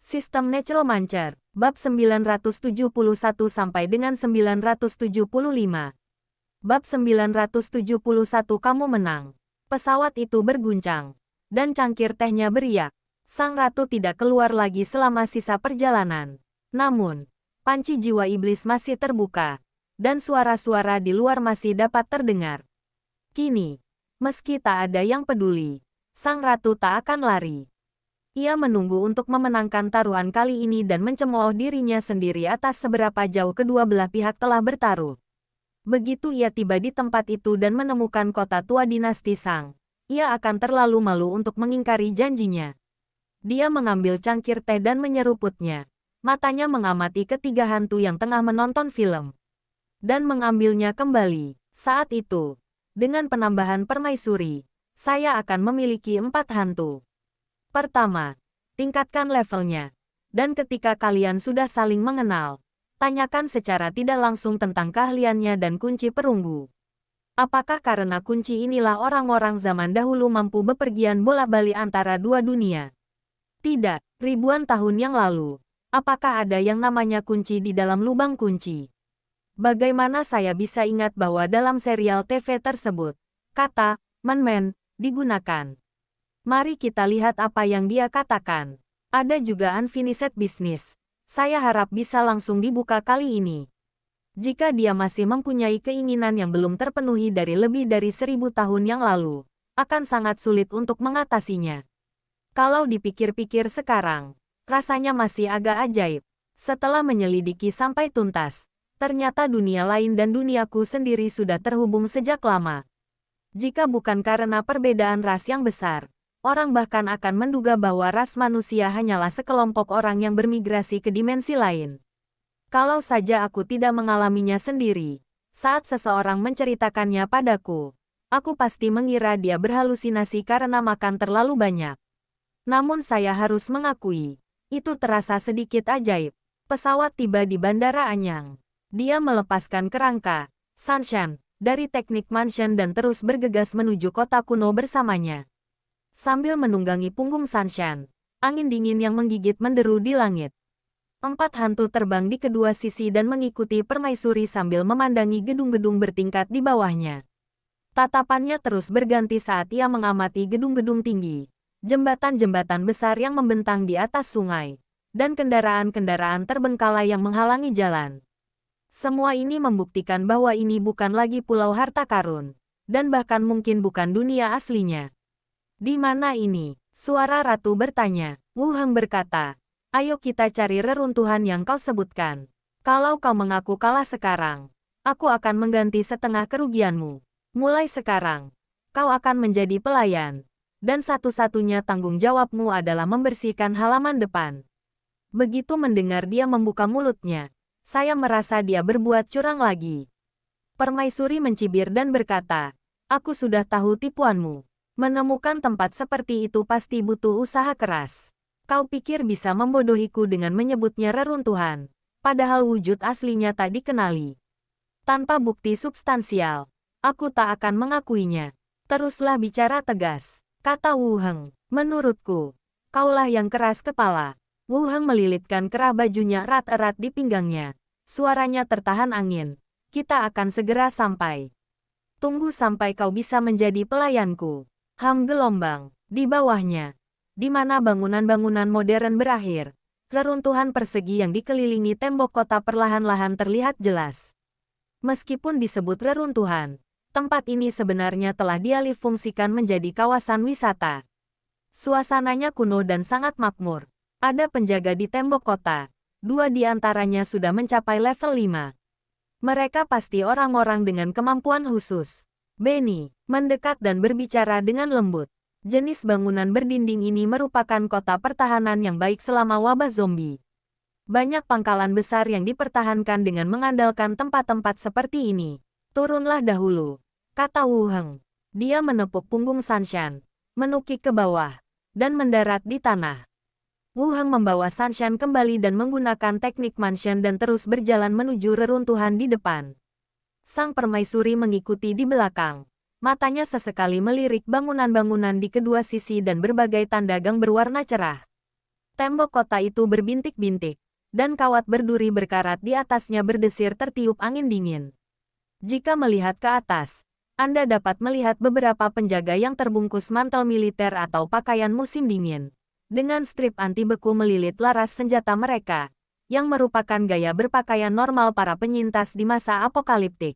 Sistem Necromancer, bab 971 sampai dengan 975. Bab 971 kamu menang. Pesawat itu berguncang, dan cangkir tehnya beriak. Sang ratu tidak keluar lagi selama sisa perjalanan. Namun, panci jiwa iblis masih terbuka, dan suara-suara di luar masih dapat terdengar. Kini, meski tak ada yang peduli, sang ratu tak akan lari. Ia menunggu untuk memenangkan taruhan kali ini dan mencemooh dirinya sendiri atas seberapa jauh kedua belah pihak telah bertaruh. Begitu ia tiba di tempat itu dan menemukan kota tua dinasti Sang, ia akan terlalu malu untuk mengingkari janjinya. Dia mengambil cangkir teh dan menyeruputnya. Matanya mengamati ketiga hantu yang tengah menonton film. Dan mengambilnya kembali. Saat itu, dengan penambahan permaisuri, saya akan memiliki 4 hantu. Pertama, tingkatkan levelnya. Dan ketika kalian sudah saling mengenal, tanyakan secara tidak langsung tentang keahliannya dan kunci perunggu. Apakah karena kunci inilah orang-orang zaman dahulu mampu bepergian bola-balik antara dua dunia? Tidak, ribuan tahun yang lalu. Apakah ada yang namanya kunci di dalam lubang kunci? Bagaimana saya bisa ingat bahwa dalam serial TV tersebut, kata "man-man" digunakan? Mari kita lihat apa yang dia katakan. Ada juga unfinished business. Saya harap bisa langsung dibuka kali ini. Jika dia masih mempunyai keinginan yang belum terpenuhi dari lebih dari 1000 tahun yang lalu, akan sangat sulit untuk mengatasinya. Kalau dipikir-pikir sekarang, rasanya masih agak ajaib. Setelah menyelidiki sampai tuntas, ternyata dunia lain dan duniaku sendiri sudah terhubung sejak lama. Jika bukan karena perbedaan ras yang besar, orang bahkan akan menduga bahwa ras manusia hanyalah sekelompok orang yang bermigrasi ke dimensi lain. Kalau saja aku tidak mengalaminya sendiri, saat seseorang menceritakannya padaku, aku pasti mengira dia berhalusinasi karena makan terlalu banyak. Namun saya harus mengakui, itu terasa sedikit ajaib. Pesawat tiba di Bandara Anyang. Dia melepaskan kerangka, Sunshine, dari teknik mansion dan terus bergegas menuju kota kuno bersamanya. Sambil menunggangi punggung Sunshine, angin dingin yang menggigit menderu di langit. 4 hantu terbang di kedua sisi dan mengikuti permaisuri sambil memandangi gedung-gedung bertingkat di bawahnya. Tatapannya terus berganti saat ia mengamati gedung-gedung tinggi, jembatan-jembatan besar yang membentang di atas sungai, dan kendaraan-kendaraan terbengkalai yang menghalangi jalan. Semua ini membuktikan bahwa ini bukan lagi pulau harta karun, dan bahkan mungkin bukan dunia aslinya. Di mana ini? Suara ratu bertanya. Wu Heng berkata, ayo kita cari reruntuhan yang kau sebutkan. Kalau kau mengaku kalah sekarang, aku akan mengganti setengah kerugianmu. Mulai sekarang, kau akan menjadi pelayan. Dan satu-satunya tanggung jawabmu adalah membersihkan halaman depan. Begitu mendengar dia membuka mulutnya, saya merasa dia berbuat curang lagi. Permaisuri mencibir dan berkata, aku sudah tahu tipuanmu. Menemukan tempat seperti itu pasti butuh usaha keras. Kau pikir bisa membodohiku dengan menyebutnya reruntuhan, padahal wujud aslinya tak dikenali. Tanpa bukti substansial, aku tak akan mengakuinya. Teruslah bicara tegas, kata Wu Heng. Menurutku, kaulah yang keras kepala. Wu Heng melilitkan kerah bajunya erat-erat di pinggangnya. Suaranya tertahan angin. Kita akan segera sampai. Tunggu sampai kau bisa menjadi pelayanku. Gelombang. Di bawahnya, di mana bangunan-bangunan modern berakhir, reruntuhan persegi yang dikelilingi tembok kota perlahan-lahan terlihat jelas. Meskipun disebut reruntuhan, tempat ini sebenarnya telah dialihfungsikan menjadi kawasan wisata. Suasananya kuno dan sangat makmur. Ada penjaga di tembok kota. 2 di antaranya sudah mencapai level 5. Mereka pasti orang-orang dengan kemampuan khusus. Benny mendekat dan berbicara dengan lembut. Jenis bangunan berdinding ini merupakan kota pertahanan yang baik selama wabah zombie. Banyak pangkalan besar yang dipertahankan dengan mengandalkan tempat-tempat seperti ini. Turunlah dahulu, kata Wu Heng. Dia menepuk punggung Sunshine, menukik ke bawah, dan mendarat di tanah. Wu Heng membawa Sunshine kembali dan menggunakan teknik mansion dan terus berjalan menuju reruntuhan di depan. Sang permaisuri mengikuti di belakang. Matanya sesekali melirik bangunan-bangunan di kedua sisi dan berbagai tanda gang berwarna cerah. Tembok kota itu berbintik-bintik, dan kawat berduri berkarat di atasnya berdesir tertiup angin dingin. Jika melihat ke atas, Anda dapat melihat beberapa penjaga yang terbungkus mantel militer atau pakaian musim dingin, dengan strip anti beku melilit laras senjata mereka, yang merupakan gaya berpakaian normal para penyintas di masa apokaliptik.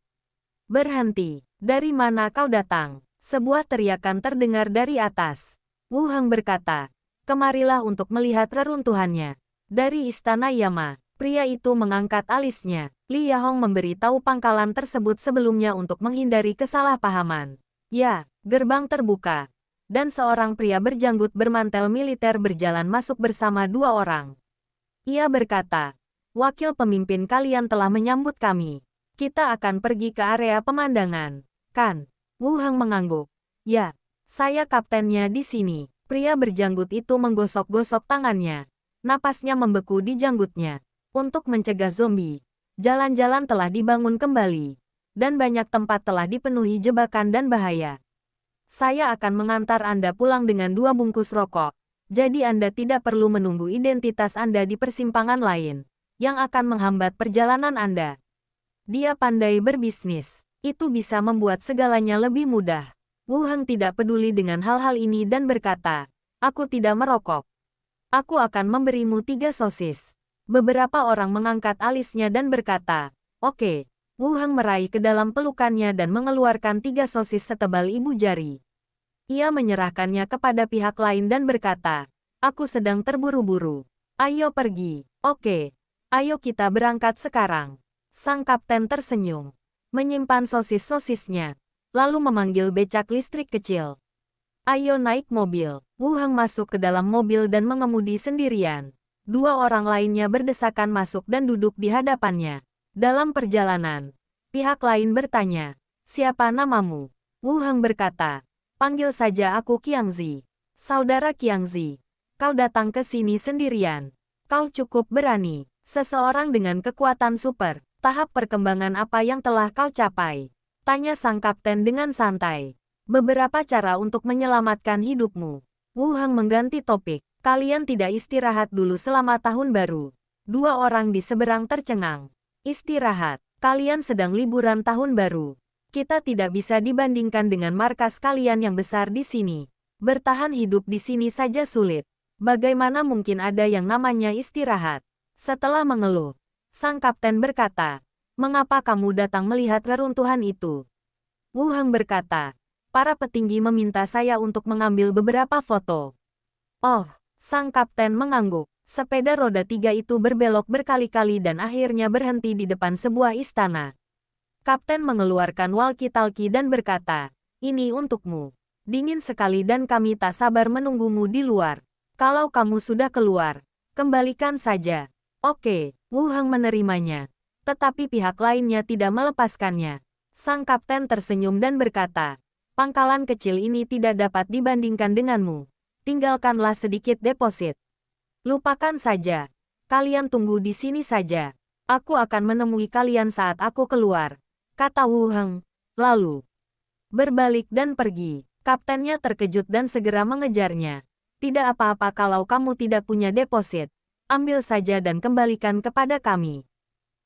Berhenti, dari mana kau datang? Sebuah teriakan terdengar dari atas. Wu Heng berkata, kemarilah untuk melihat reruntuhannya. Dari istana Yama, pria itu mengangkat alisnya. Li Yahong memberi tahu pangkalan tersebut sebelumnya untuk menghindari kesalahpahaman. Ya, gerbang terbuka. Dan seorang pria berjanggut bermantel militer berjalan masuk bersama dua orang. Ia berkata, wakil pemimpin kalian telah menyambut kami. Kita akan pergi ke area pemandangan, kan? Wu Heng mengangguk. Ya, saya kaptennya di sini. Pria berjanggut itu menggosok-gosok tangannya. Napasnya membeku di janggutnya. Untuk mencegah zombie, jalan-jalan telah dibangun kembali. Dan banyak tempat telah dipenuhi jebakan dan bahaya. Saya akan mengantar Anda pulang dengan 2 bungkus rokok. Jadi Anda tidak perlu menunggu identitas Anda di persimpangan lain, yang akan menghambat perjalanan Anda. Dia pandai berbisnis. Itu bisa membuat segalanya lebih mudah. Wu Heng tidak peduli dengan hal-hal ini dan berkata, aku tidak merokok. Aku akan memberimu 3 sosis. Beberapa orang mengangkat alisnya dan berkata, oke. Wu Heng meraih ke dalam pelukannya dan mengeluarkan 3 sosis setebal ibu jari. Ia menyerahkannya kepada pihak lain dan berkata, aku sedang terburu-buru. Ayo pergi. Oke. Ayo kita berangkat sekarang. Sang kapten tersenyum, menyimpan sosis-sosisnya, lalu memanggil becak listrik kecil. Ayo naik mobil. Wu Heng masuk ke dalam mobil dan mengemudi sendirian. 2 orang lainnya berdesakan masuk dan duduk di hadapannya. Dalam perjalanan, pihak lain bertanya, siapa namamu? Wu Heng berkata, panggil saja aku Qiangzi. Saudara Qiangzi, kau datang ke sini sendirian. Kau cukup berani. Seseorang dengan kekuatan super. Tahap perkembangan apa yang telah kau capai? Tanya sang kapten dengan santai. Beberapa cara untuk menyelamatkan hidupmu. Wu Heng mengganti topik. Kalian tidak istirahat dulu selama tahun baru. 2 orang di seberang tercengang. Istirahat. Kalian sedang liburan tahun baru. Kita tidak bisa dibandingkan dengan markas kalian yang besar di sini. Bertahan hidup di sini saja sulit. Bagaimana mungkin ada yang namanya istirahat? Setelah mengeluh, sang kapten berkata, mengapa kamu datang melihat reruntuhan itu? Wu Heng berkata, para petinggi meminta saya untuk mengambil beberapa foto. Oh, sang kapten mengangguk. Sepeda roda 3 itu berbelok berkali-kali dan akhirnya berhenti di depan sebuah istana. Kapten mengeluarkan walkie-talkie dan berkata, ini untukmu. Dingin sekali dan kami tak sabar menunggumu di luar. Kalau kamu sudah keluar, kembalikan saja. Oke. Wu Heng menerimanya. Tetapi pihak lainnya tidak melepaskannya. Sang kapten tersenyum dan berkata, pangkalan kecil ini tidak dapat dibandingkan denganmu. Tinggalkanlah sedikit deposit. Lupakan saja. Kalian tunggu di sini saja. Aku akan menemui kalian saat aku keluar, kata Wu Heng. Lalu, berbalik dan pergi. Kaptennya terkejut dan segera mengejarnya. Tidak apa-apa kalau kamu tidak punya deposit. Ambil saja dan kembalikan kepada kami.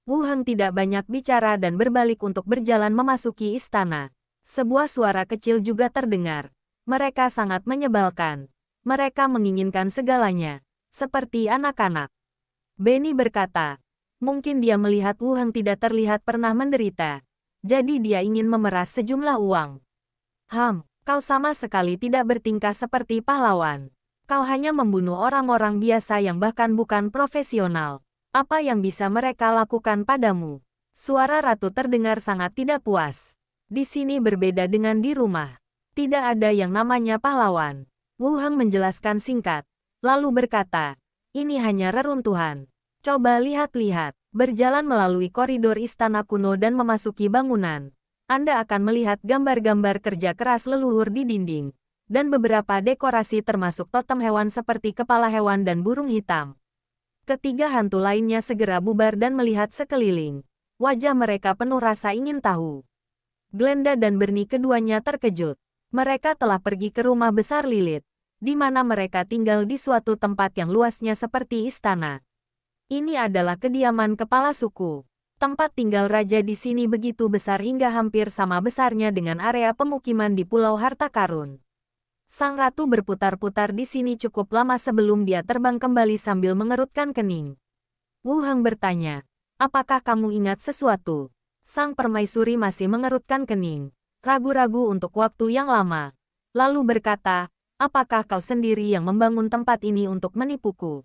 Wu Heng tidak banyak bicara dan berbalik untuk berjalan memasuki istana. Sebuah suara kecil juga terdengar. Mereka sangat menyebalkan. Mereka menginginkan segalanya. Seperti anak-anak. Benny berkata, mungkin dia melihat Wu Heng tidak terlihat pernah menderita. Jadi dia ingin memeras sejumlah uang. Kau sama sekali tidak bertingkah seperti pahlawan. Kau hanya membunuh orang-orang biasa yang bahkan bukan profesional. Apa yang bisa mereka lakukan padamu? Suara ratu terdengar sangat tidak puas. Di sini berbeda dengan di rumah. Tidak ada yang namanya pahlawan. Wu Heng menjelaskan singkat. Lalu berkata, ini hanya reruntuhan. Coba lihat-lihat. Berjalan melalui koridor istana kuno dan memasuki bangunan. Anda akan melihat gambar-gambar kerja keras leluhur di dinding. Dan beberapa dekorasi termasuk totem hewan seperti kepala hewan dan burung hitam. Ketiga hantu lainnya segera bubar dan melihat sekeliling. Wajah mereka penuh rasa ingin tahu. Glenda dan Bernie keduanya terkejut. Mereka telah pergi ke rumah besar Lilith. di mana mereka tinggal di suatu tempat yang luasnya seperti istana. Ini adalah kediaman kepala suku. Tempat tinggal raja di sini begitu besar hingga hampir sama besarnya dengan area pemukiman di Pulau Harta Karun. Sang ratu berputar-putar di sini cukup lama sebelum dia terbang kembali sambil mengerutkan kening. Wu Heng bertanya, apakah kamu ingat sesuatu? Sang permaisuri masih mengerutkan kening, ragu-ragu untuk waktu yang lama. Lalu berkata, apakah kau sendiri yang membangun tempat ini untuk menipuku?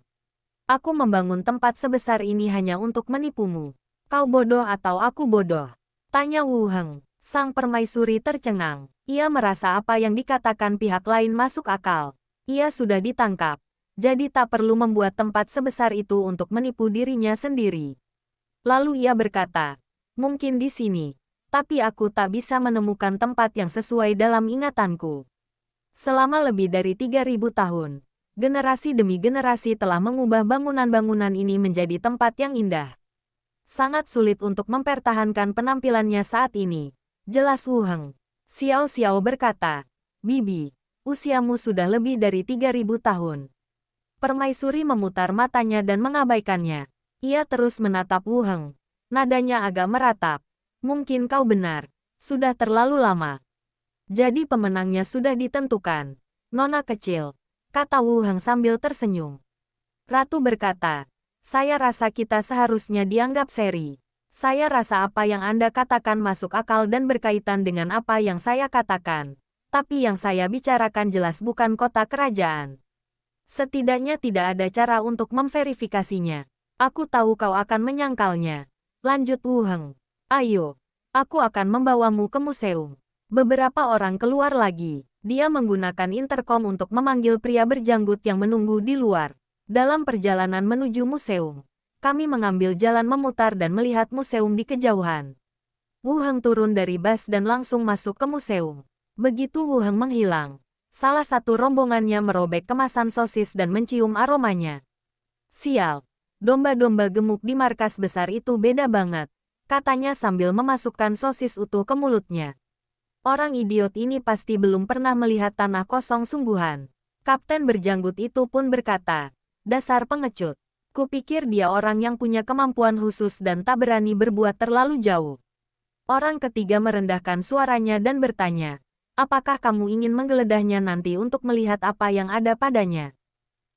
Aku membangun tempat sebesar ini hanya untuk menipumu. Kau bodoh atau aku bodoh? Tanya Wu Heng. Sang permaisuri tercengang. Ia merasa apa yang dikatakan pihak lain masuk akal. Ia sudah ditangkap. Jadi tak perlu membuat tempat sebesar itu untuk menipu dirinya sendiri. Lalu ia berkata, mungkin di sini. Tapi aku tak bisa menemukan tempat yang sesuai dalam ingatanku. Selama lebih dari 3.000 tahun, generasi demi generasi telah mengubah bangunan-bangunan ini menjadi tempat yang indah. Sangat sulit untuk mempertahankan penampilannya saat ini. Jelas Wu Heng. Xiao Xiao berkata, Bibi, usiamu sudah lebih dari 3.000 tahun. Permaisuri memutar matanya dan mengabaikannya. Ia terus menatap Wu Heng. Nadanya agak meratap. Mungkin kau benar. Sudah terlalu lama. Jadi pemenangnya sudah ditentukan. Nona kecil, kata Wu Heng sambil tersenyum. Ratu berkata, saya rasa kita seharusnya dianggap seri. Saya rasa apa yang Anda katakan masuk akal dan berkaitan dengan apa yang saya katakan. Tapi yang saya bicarakan jelas bukan kota kerajaan. Setidaknya tidak ada cara untuk memverifikasinya. Aku tahu kau akan menyangkalnya. Lanjut Wu Heng. Ayo, aku akan membawamu ke museum. Beberapa orang keluar lagi. Dia menggunakan interkom untuk memanggil pria berjanggut yang menunggu di luar. Dalam perjalanan menuju museum, kami mengambil jalan memutar dan melihat museum di kejauhan. Wu Heng turun dari bus dan langsung masuk ke museum. Begitu Wu Heng menghilang, salah satu rombongannya merobek kemasan sosis dan mencium aromanya. Sial, domba-domba gemuk di markas besar itu beda banget, katanya sambil memasukkan sosis utuh ke mulutnya. Orang idiot ini pasti belum pernah melihat tanah kosong sungguhan. Kapten berjanggut itu pun berkata, dasar pengecut. Kupikir dia orang yang punya kemampuan khusus dan tak berani berbuat terlalu jauh. Orang ketiga merendahkan suaranya dan bertanya, apakah kamu ingin menggeledahnya nanti untuk melihat apa yang ada padanya?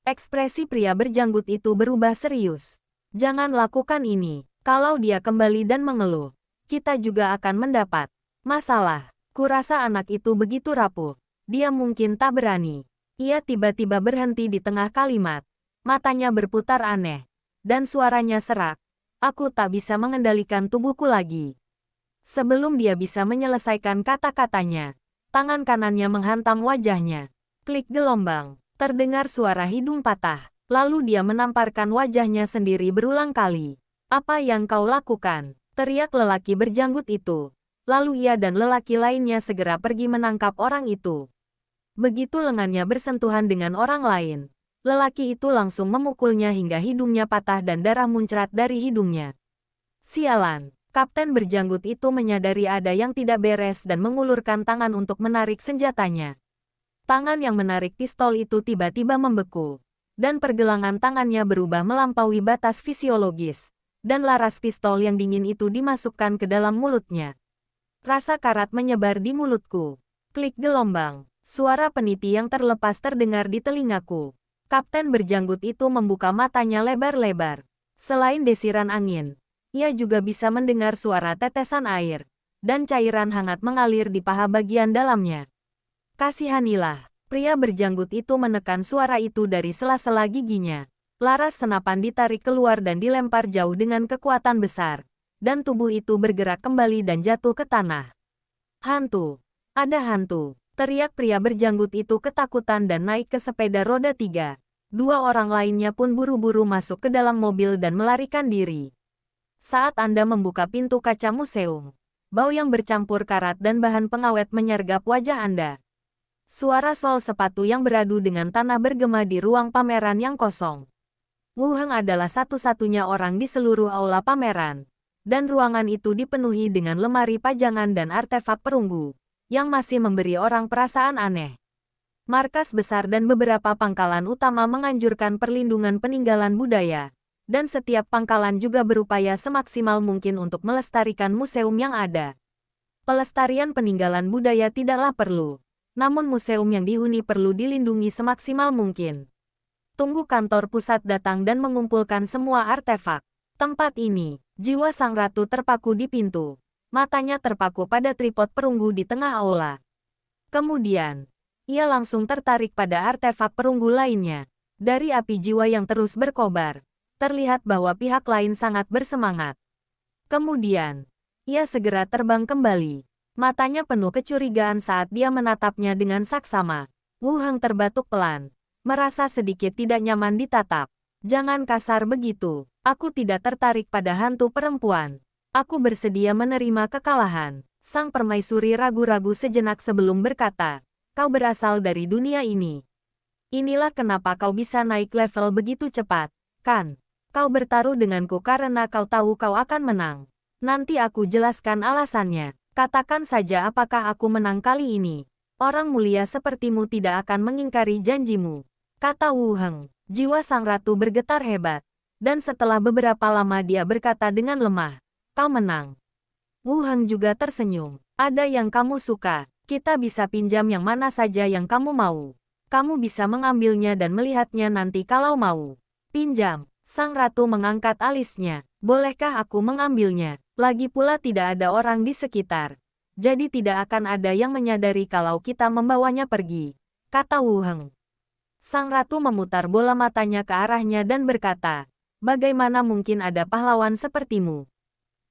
Ekspresi pria berjanggut itu berubah serius. Jangan lakukan ini. Kalau dia kembali dan mengeluh, kita juga akan mendapat masalah. Kurasa anak itu begitu rapuh. Dia mungkin tak berani. Ia tiba-tiba berhenti di tengah kalimat. Matanya berputar aneh. Dan suaranya serak. Aku tak bisa mengendalikan tubuhku lagi. Sebelum dia bisa menyelesaikan kata-katanya, tangan kanannya menghantam wajahnya. Klik gelombang. Terdengar suara hidung patah. Lalu dia menamparkan wajahnya sendiri berulang kali. Apa yang kau lakukan? Teriak lelaki berjanggut itu. Lalu ia dan lelaki lainnya segera pergi menangkap orang itu. Begitu lengannya bersentuhan dengan orang lain, lelaki itu langsung memukulnya hingga hidungnya patah dan darah muncrat dari hidungnya. Sialan, kapten berjanggut itu menyadari ada yang tidak beres dan mengulurkan tangan untuk menarik senjatanya. Tangan yang menarik pistol itu tiba-tiba membeku, dan pergelangan tangannya berubah melampaui batas fisiologis, dan laras pistol yang dingin itu dimasukkan ke dalam mulutnya. Rasa karat menyebar di mulutku. Klik gelombang. Suara peniti yang terlepas terdengar di telingaku. Kapten berjanggut itu membuka matanya lebar-lebar. Selain desiran angin, ia juga bisa mendengar suara tetesan air, dan cairan hangat mengalir di paha bagian dalamnya. Kasihanilah. Pria berjanggut itu menekan suara itu dari sela-sela giginya. Laras senapan ditarik keluar dan dilempar jauh dengan kekuatan besar. Dan tubuh itu bergerak kembali dan jatuh ke tanah. Hantu! Ada hantu! Teriak pria berjanggut itu ketakutan dan naik ke sepeda roda 3. Dua orang lainnya pun buru-buru masuk ke dalam mobil dan melarikan diri. Saat Anda membuka pintu kaca museum, bau yang bercampur karat dan bahan pengawet menyergap wajah Anda. Suara sol sepatu yang beradu dengan tanah bergema di ruang pameran yang kosong. Wu Heng adalah satu-satunya orang di seluruh aula pameran. Dan ruangan itu dipenuhi dengan lemari pajangan dan artefak perunggu, yang masih memberi orang perasaan aneh. Markas besar dan beberapa pangkalan utama menganjurkan perlindungan peninggalan budaya, dan setiap pangkalan juga berupaya semaksimal mungkin untuk melestarikan museum yang ada. Pelestarian peninggalan budaya tidaklah perlu, namun museum yang dihuni perlu dilindungi semaksimal mungkin. Tunggu kantor pusat datang dan mengumpulkan semua artefak. Tempat ini, jiwa sang ratu terpaku di pintu. Matanya terpaku pada tripod perunggu di tengah aula. Kemudian, ia langsung tertarik pada artefak perunggu lainnya. Dari api jiwa yang terus berkobar, terlihat bahwa pihak lain sangat bersemangat. Kemudian, ia segera terbang kembali. Matanya penuh kecurigaan saat dia menatapnya dengan saksama. Wu Heng terbatuk pelan, merasa sedikit tidak nyaman ditatap. Jangan kasar begitu, aku tidak tertarik pada hantu perempuan. Aku bersedia menerima kekalahan. Sang permaisuri ragu-ragu sejenak sebelum berkata, kau berasal dari dunia ini. Inilah kenapa kau bisa naik level begitu cepat, kan? Kau bertaruh denganku karena kau tahu kau akan menang. Nanti aku jelaskan alasannya. Katakan saja apakah aku menang kali ini. Orang mulia sepertimu tidak akan mengingkari janjimu, kata Wu Heng. Jiwa sang ratu bergetar hebat. Dan setelah beberapa lama dia berkata dengan lemah, kau menang. Wu Heng juga tersenyum. Ada yang kamu suka. Kita bisa pinjam yang mana saja yang kamu mau. Kamu bisa mengambilnya dan melihatnya nanti kalau mau. Pinjam. Sang ratu mengangkat alisnya. Bolehkah aku mengambilnya? Lagi pula tidak ada orang di sekitar. Jadi tidak akan ada yang menyadari kalau kita membawanya pergi, kata Wu Heng. Sang ratu memutar bola matanya ke arahnya dan berkata, bagaimana mungkin ada pahlawan sepertimu?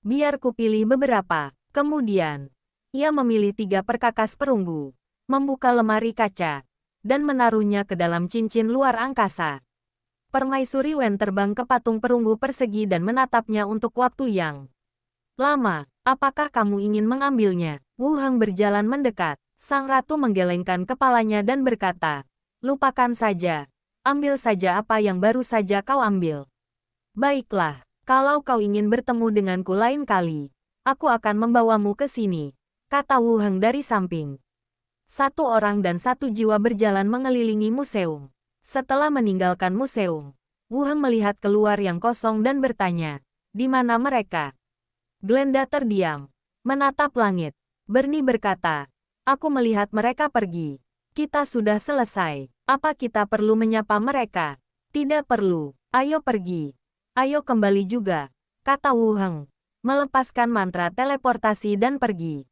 Biar kupilih beberapa. Kemudian, ia memilih 3 perkakas perunggu, membuka lemari kaca, dan menaruhnya ke dalam cincin luar angkasa. Permaisuri Wen terbang ke patung perunggu persegi dan menatapnya untuk waktu yang lama. Apakah kamu ingin mengambilnya? Wu Heng berjalan mendekat. Sang ratu menggelengkan kepalanya dan berkata, lupakan saja. Ambil saja apa yang baru saja kau ambil. Baiklah, kalau kau ingin bertemu denganku lain kali, aku akan membawamu ke sini, kata Wu Heng dari samping. 1 orang dan 1 jiwa berjalan mengelilingi museum. Setelah meninggalkan museum, Wu Heng melihat keluar yang kosong dan bertanya, di mana mereka? Glenda terdiam, menatap langit. Bernie berkata, aku melihat mereka pergi. Kita sudah selesai. Apa kita perlu menyapa mereka? Tidak perlu. Ayo pergi. Ayo kembali juga, kata Wu Heng, melepaskan mantra teleportasi dan pergi.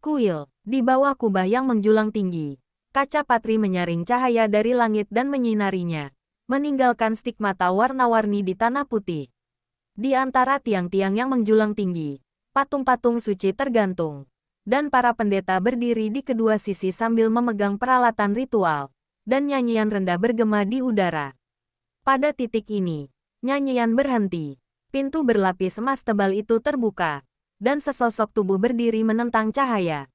Kuil, di bawah kubah yang menjulang tinggi, kaca patri menyaring cahaya dari langit dan menyinarinya, meninggalkan stigmata warna-warni di tanah putih. Di antara tiang-tiang yang menjulang tinggi, patung-patung suci tergantung, dan para pendeta berdiri di kedua sisi sambil memegang peralatan ritual, dan nyanyian rendah bergema di udara. Pada titik ini, nyanyian berhenti, pintu berlapis emas tebal itu terbuka, dan sesosok tubuh berdiri menentang cahaya.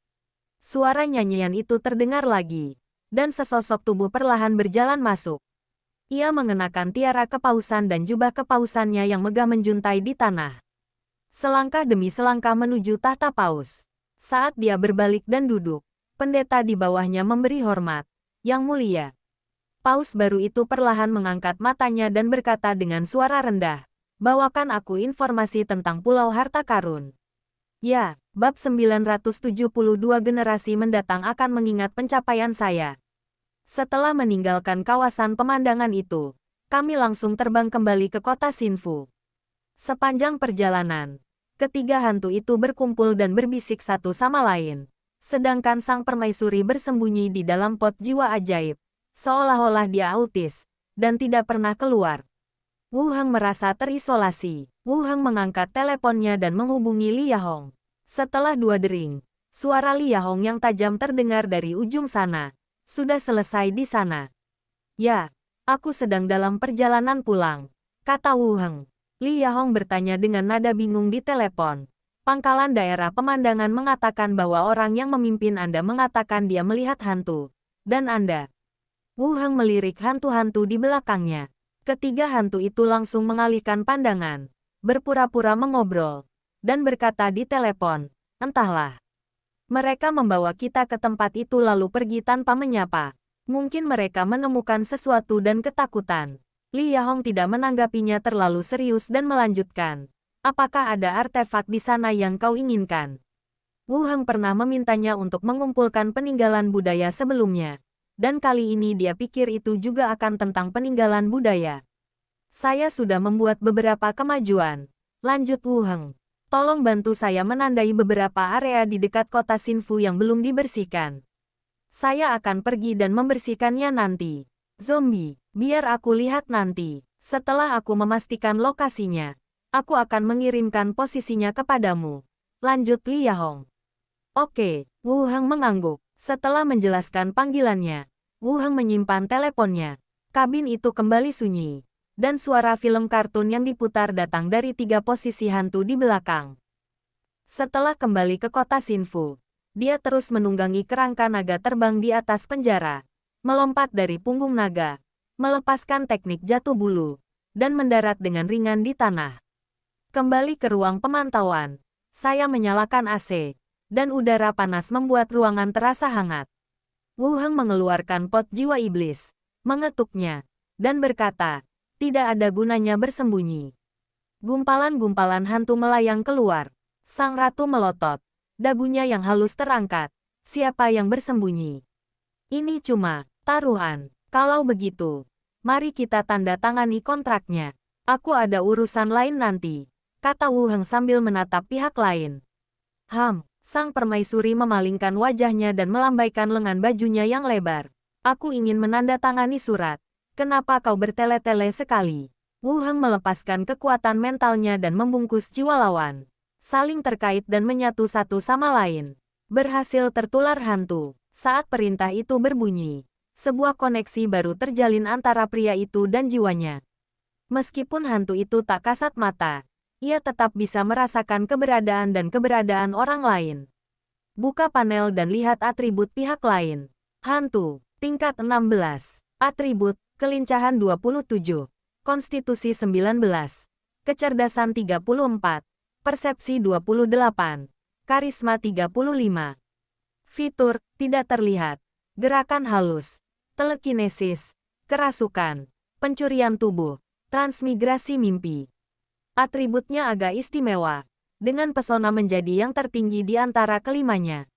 Suara nyanyian itu terdengar lagi, dan sesosok tubuh perlahan berjalan masuk. Ia mengenakan tiara kepausan dan jubah kepausannya yang megah menjuntai di tanah. Selangkah demi selangkah menuju tahta paus. Saat dia berbalik dan duduk, pendeta di bawahnya memberi hormat. Yang mulia. Paus baru itu perlahan mengangkat matanya dan berkata dengan suara rendah, bawakan aku informasi tentang Pulau Harta Karun. Ya, bab 972 generasi mendatang akan mengingat pencapaian saya. Setelah meninggalkan kawasan pemandangan itu, kami langsung terbang kembali ke kota Xinfu. Sepanjang perjalanan, ketiga hantu itu berkumpul dan berbisik satu sama lain. Sedangkan sang permaisuri bersembunyi di dalam pot jiwa ajaib, seolah-olah dia autis, dan tidak pernah keluar. Wu Heng merasa terisolasi. Wu Heng mengangkat teleponnya dan menghubungi Li Yahong. Setelah 2 dering, suara Li Yahong yang tajam terdengar dari ujung sana. Sudah selesai di sana. Ya, aku sedang dalam perjalanan pulang, kata Wu Heng. Li Yahong bertanya dengan nada bingung di telepon. Pangkalan daerah pemandangan mengatakan bahwa orang yang memimpin Anda mengatakan dia melihat hantu. Dan Anda. Wu Heng melirik hantu-hantu di belakangnya. Ketiga hantu itu langsung mengalihkan pandangan, berpura-pura mengobrol, dan berkata di telepon, entahlah. Mereka membawa kita ke tempat itu lalu pergi tanpa menyapa. Mungkin mereka menemukan sesuatu dan ketakutan. Li Yahong tidak menanggapinya terlalu serius dan melanjutkan. Apakah ada artefak di sana yang kau inginkan? Wu Heng pernah memintanya untuk mengumpulkan peninggalan budaya sebelumnya. Dan kali ini dia pikir itu juga akan tentang peninggalan budaya. Saya sudah membuat beberapa kemajuan. Lanjut Wu Heng. Tolong bantu saya menandai beberapa area di dekat kota Xinfu yang belum dibersihkan. Saya akan pergi dan membersihkannya nanti. Zombie, biar aku lihat nanti. Setelah aku memastikan lokasinya, aku akan mengirimkan posisinya kepadamu. Lanjut Li Yahong. Oke, Wu Heng mengangguk. Setelah menjelaskan panggilannya, Wu Heng menyimpan teleponnya. Kabin itu kembali sunyi. Dan suara film kartun yang diputar datang dari 3 posisi hantu di belakang. Setelah kembali ke kota Xinfu, dia terus menunggangi kerangka naga terbang di atas penjara, melompat dari punggung naga, melepaskan teknik jatuh bulu, dan mendarat dengan ringan di tanah. Kembali ke ruang pemantauan, saya menyalakan AC, dan udara panas membuat ruangan terasa hangat. Wu Heng mengeluarkan pot jiwa iblis, mengetuknya, dan berkata, tidak ada gunanya bersembunyi. Gumpalan-gumpalan hantu melayang keluar. Sang ratu melotot. Dagunya yang halus terangkat. Siapa yang bersembunyi? Ini cuma taruhan. Kalau begitu, mari kita tanda tangani kontraknya. Aku ada urusan lain nanti, kata Wu Heng sambil menatap pihak lain. Sang permaisuri memalingkan wajahnya dan melambaikan lengan bajunya yang lebar. Aku ingin menandatangani surat. Kenapa kau bertele-tele sekali? Wu Heng melepaskan kekuatan mentalnya dan membungkus jiwa lawan. Saling terkait dan menyatu satu sama lain. Berhasil tertular hantu. Saat perintah itu berbunyi, sebuah koneksi baru terjalin antara pria itu dan jiwanya. Meskipun hantu itu tak kasat mata, ia tetap bisa merasakan keberadaan dan keberadaan orang lain. Buka panel dan lihat atribut pihak lain. Hantu, tingkat 16. Atribut, kelincahan 27, konstitusi 19, kecerdasan 34, persepsi 28, karisma 35. Fitur, tidak terlihat, gerakan halus, telekinesis, kerasukan, pencurian tubuh, transmigrasi mimpi. Atributnya agak istimewa, dengan pesona menjadi yang tertinggi di antara kelimanya.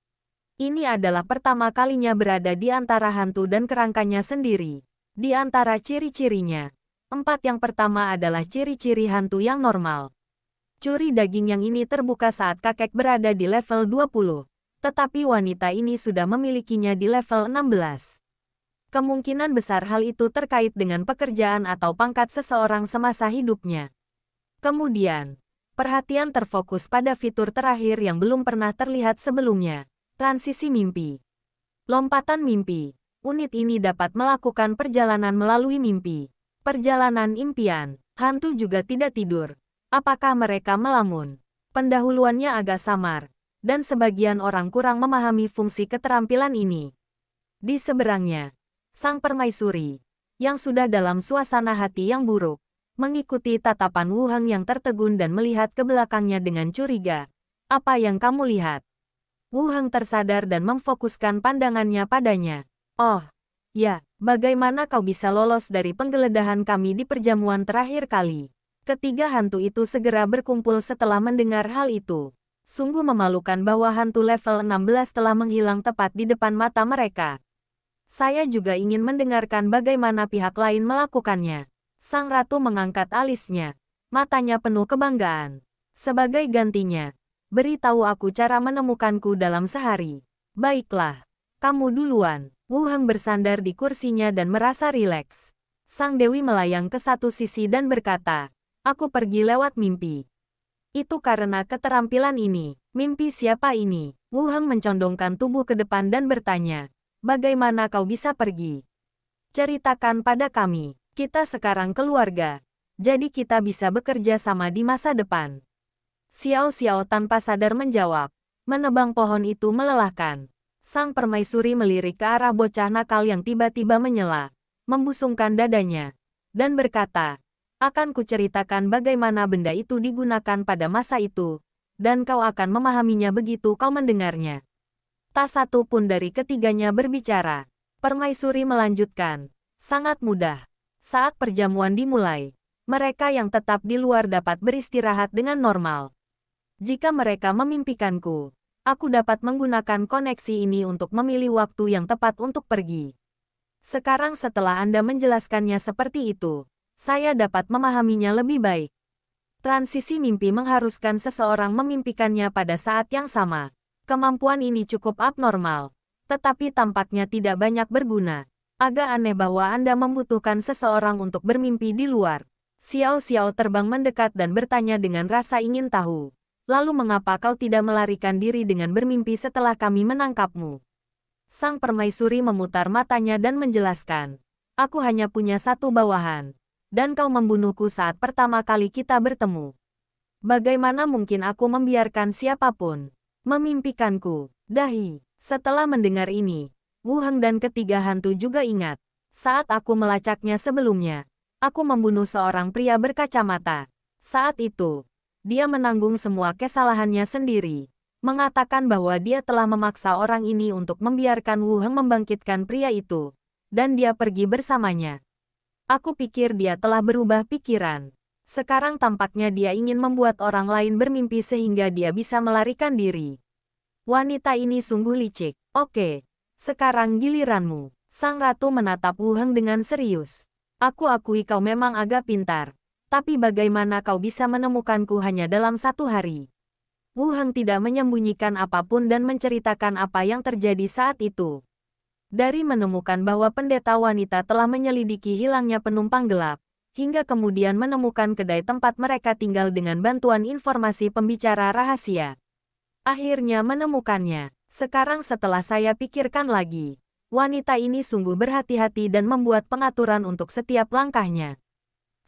Ini adalah pertama kalinya berada di antara hantu dan kerangkanya sendiri. Di antara ciri-cirinya, 4 yang pertama adalah ciri-ciri hantu yang normal. Curi daging yang ini terbuka saat kakek berada di level 20, tetapi wanita ini sudah memilikinya di level 16. Kemungkinan besar hal itu terkait dengan pekerjaan atau pangkat seseorang semasa hidupnya. Kemudian, perhatian terfokus pada fitur terakhir yang belum pernah terlihat sebelumnya. Transisi mimpi. Lompatan mimpi. Unit ini dapat melakukan perjalanan melalui mimpi. Perjalanan impian. Hantu juga tidak tidur. Apakah mereka melamun? Pendahuluannya agak samar, dan sebagian orang kurang memahami fungsi keterampilan ini. Di seberangnya, sang permaisuri, yang sudah dalam suasana hati yang buruk, mengikuti tatapan Wu Heng yang tertegun dan melihat ke belakangnya dengan curiga. Apa yang kamu lihat? Wu Heng tersadar dan memfokuskan pandangannya padanya. Oh, ya, bagaimana kau bisa lolos dari penggeledahan kami di perjamuan terakhir kali? Ketiga hantu itu segera berkumpul setelah mendengar hal itu. Sungguh memalukan bahwa hantu level 16 telah menghilang tepat di depan mata mereka. Saya juga ingin mendengarkan bagaimana pihak lain melakukannya. Sang ratu mengangkat alisnya. Matanya penuh kebanggaan. Sebagai gantinya, beritahu aku cara menemukanku dalam sehari. Baiklah, kamu duluan. Wu Heng bersandar di kursinya dan merasa rileks. Sang dewi melayang ke satu sisi dan berkata, aku pergi lewat mimpi. Itu karena keterampilan ini. Mimpi siapa ini? Wu Heng mencondongkan tubuh ke depan dan bertanya, bagaimana kau bisa pergi? Ceritakan pada kami. Kita sekarang keluarga. Jadi kita bisa bekerja sama di masa depan. Xiao Xiao tanpa sadar menjawab. Menebang pohon itu melelahkan. Sang permaisuri melirik ke arah bocah nakal yang tiba-tiba menyela, membusungkan dadanya, dan berkata, akan kuceritakan bagaimana benda itu digunakan pada masa itu, dan kau akan memahaminya begitu kau mendengarnya. Tak satu pun dari ketiganya berbicara. Permaisuri melanjutkan. Sangat mudah. Saat perjamuan dimulai, mereka yang tetap di luar dapat beristirahat dengan normal. Jika mereka memimpikanku, aku dapat menggunakan koneksi ini untuk memilih waktu yang tepat untuk pergi. Sekarang setelah Anda menjelaskannya seperti itu, saya dapat memahaminya lebih baik. Transisi mimpi mengharuskan seseorang memimpikannya pada saat yang sama. Kemampuan ini cukup abnormal, tetapi tampaknya tidak banyak berguna. Agak aneh bahwa Anda membutuhkan seseorang untuk bermimpi di luar. Xiao Xiao terbang mendekat dan bertanya dengan rasa ingin tahu. Lalu mengapa kau tidak melarikan diri dengan bermimpi setelah kami menangkapmu? Sang permaisuri memutar matanya dan menjelaskan. Aku hanya punya satu bawahan. Dan kau membunuhku saat pertama kali kita bertemu. Bagaimana mungkin aku membiarkan siapapun memimpikanku? Dahi. Setelah mendengar ini, Wu Heng dan ketiga hantu juga ingat. Saat aku melacaknya sebelumnya, aku membunuh seorang pria berkacamata. Saat itu, dia menanggung semua kesalahannya sendiri. Mengatakan bahwa dia telah memaksa orang ini untuk membiarkan Wu Heng membangkitkan pria itu. Dan dia pergi bersamanya. Aku pikir dia telah berubah pikiran. Sekarang tampaknya dia ingin membuat orang lain bermimpi sehingga dia bisa melarikan diri. Wanita ini sungguh licik. Oke, sekarang giliranmu. Sang ratu menatap Wu Heng dengan serius. Aku akui kau memang agak pintar. Tapi bagaimana kau bisa menemukanku hanya dalam 1 hari? Wu Heng tidak menyembunyikan apapun dan menceritakan apa yang terjadi saat itu. Dari menemukan bahwa pendeta wanita telah menyelidiki hilangnya penumpang gelap, hingga kemudian menemukan kedai tempat mereka tinggal dengan bantuan informasi pembicara rahasia. Akhirnya menemukannya. Sekarang setelah saya pikirkan lagi, wanita ini sungguh berhati-hati dan membuat pengaturan untuk setiap langkahnya.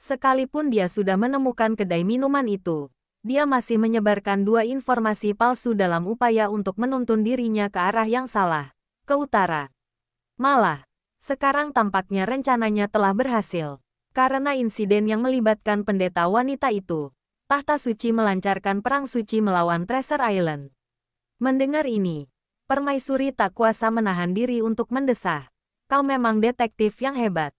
Sekalipun dia sudah menemukan kedai minuman itu, dia masih menyebarkan 2 informasi palsu dalam upaya untuk menuntun dirinya ke arah yang salah, ke utara. Malah, sekarang tampaknya rencananya telah berhasil. Karena insiden yang melibatkan pendeta wanita itu, tahta suci melancarkan perang suci melawan Treasure Island. Mendengar ini, permaisuri tak kuasa menahan diri untuk mendesah. Kau memang detektif yang hebat.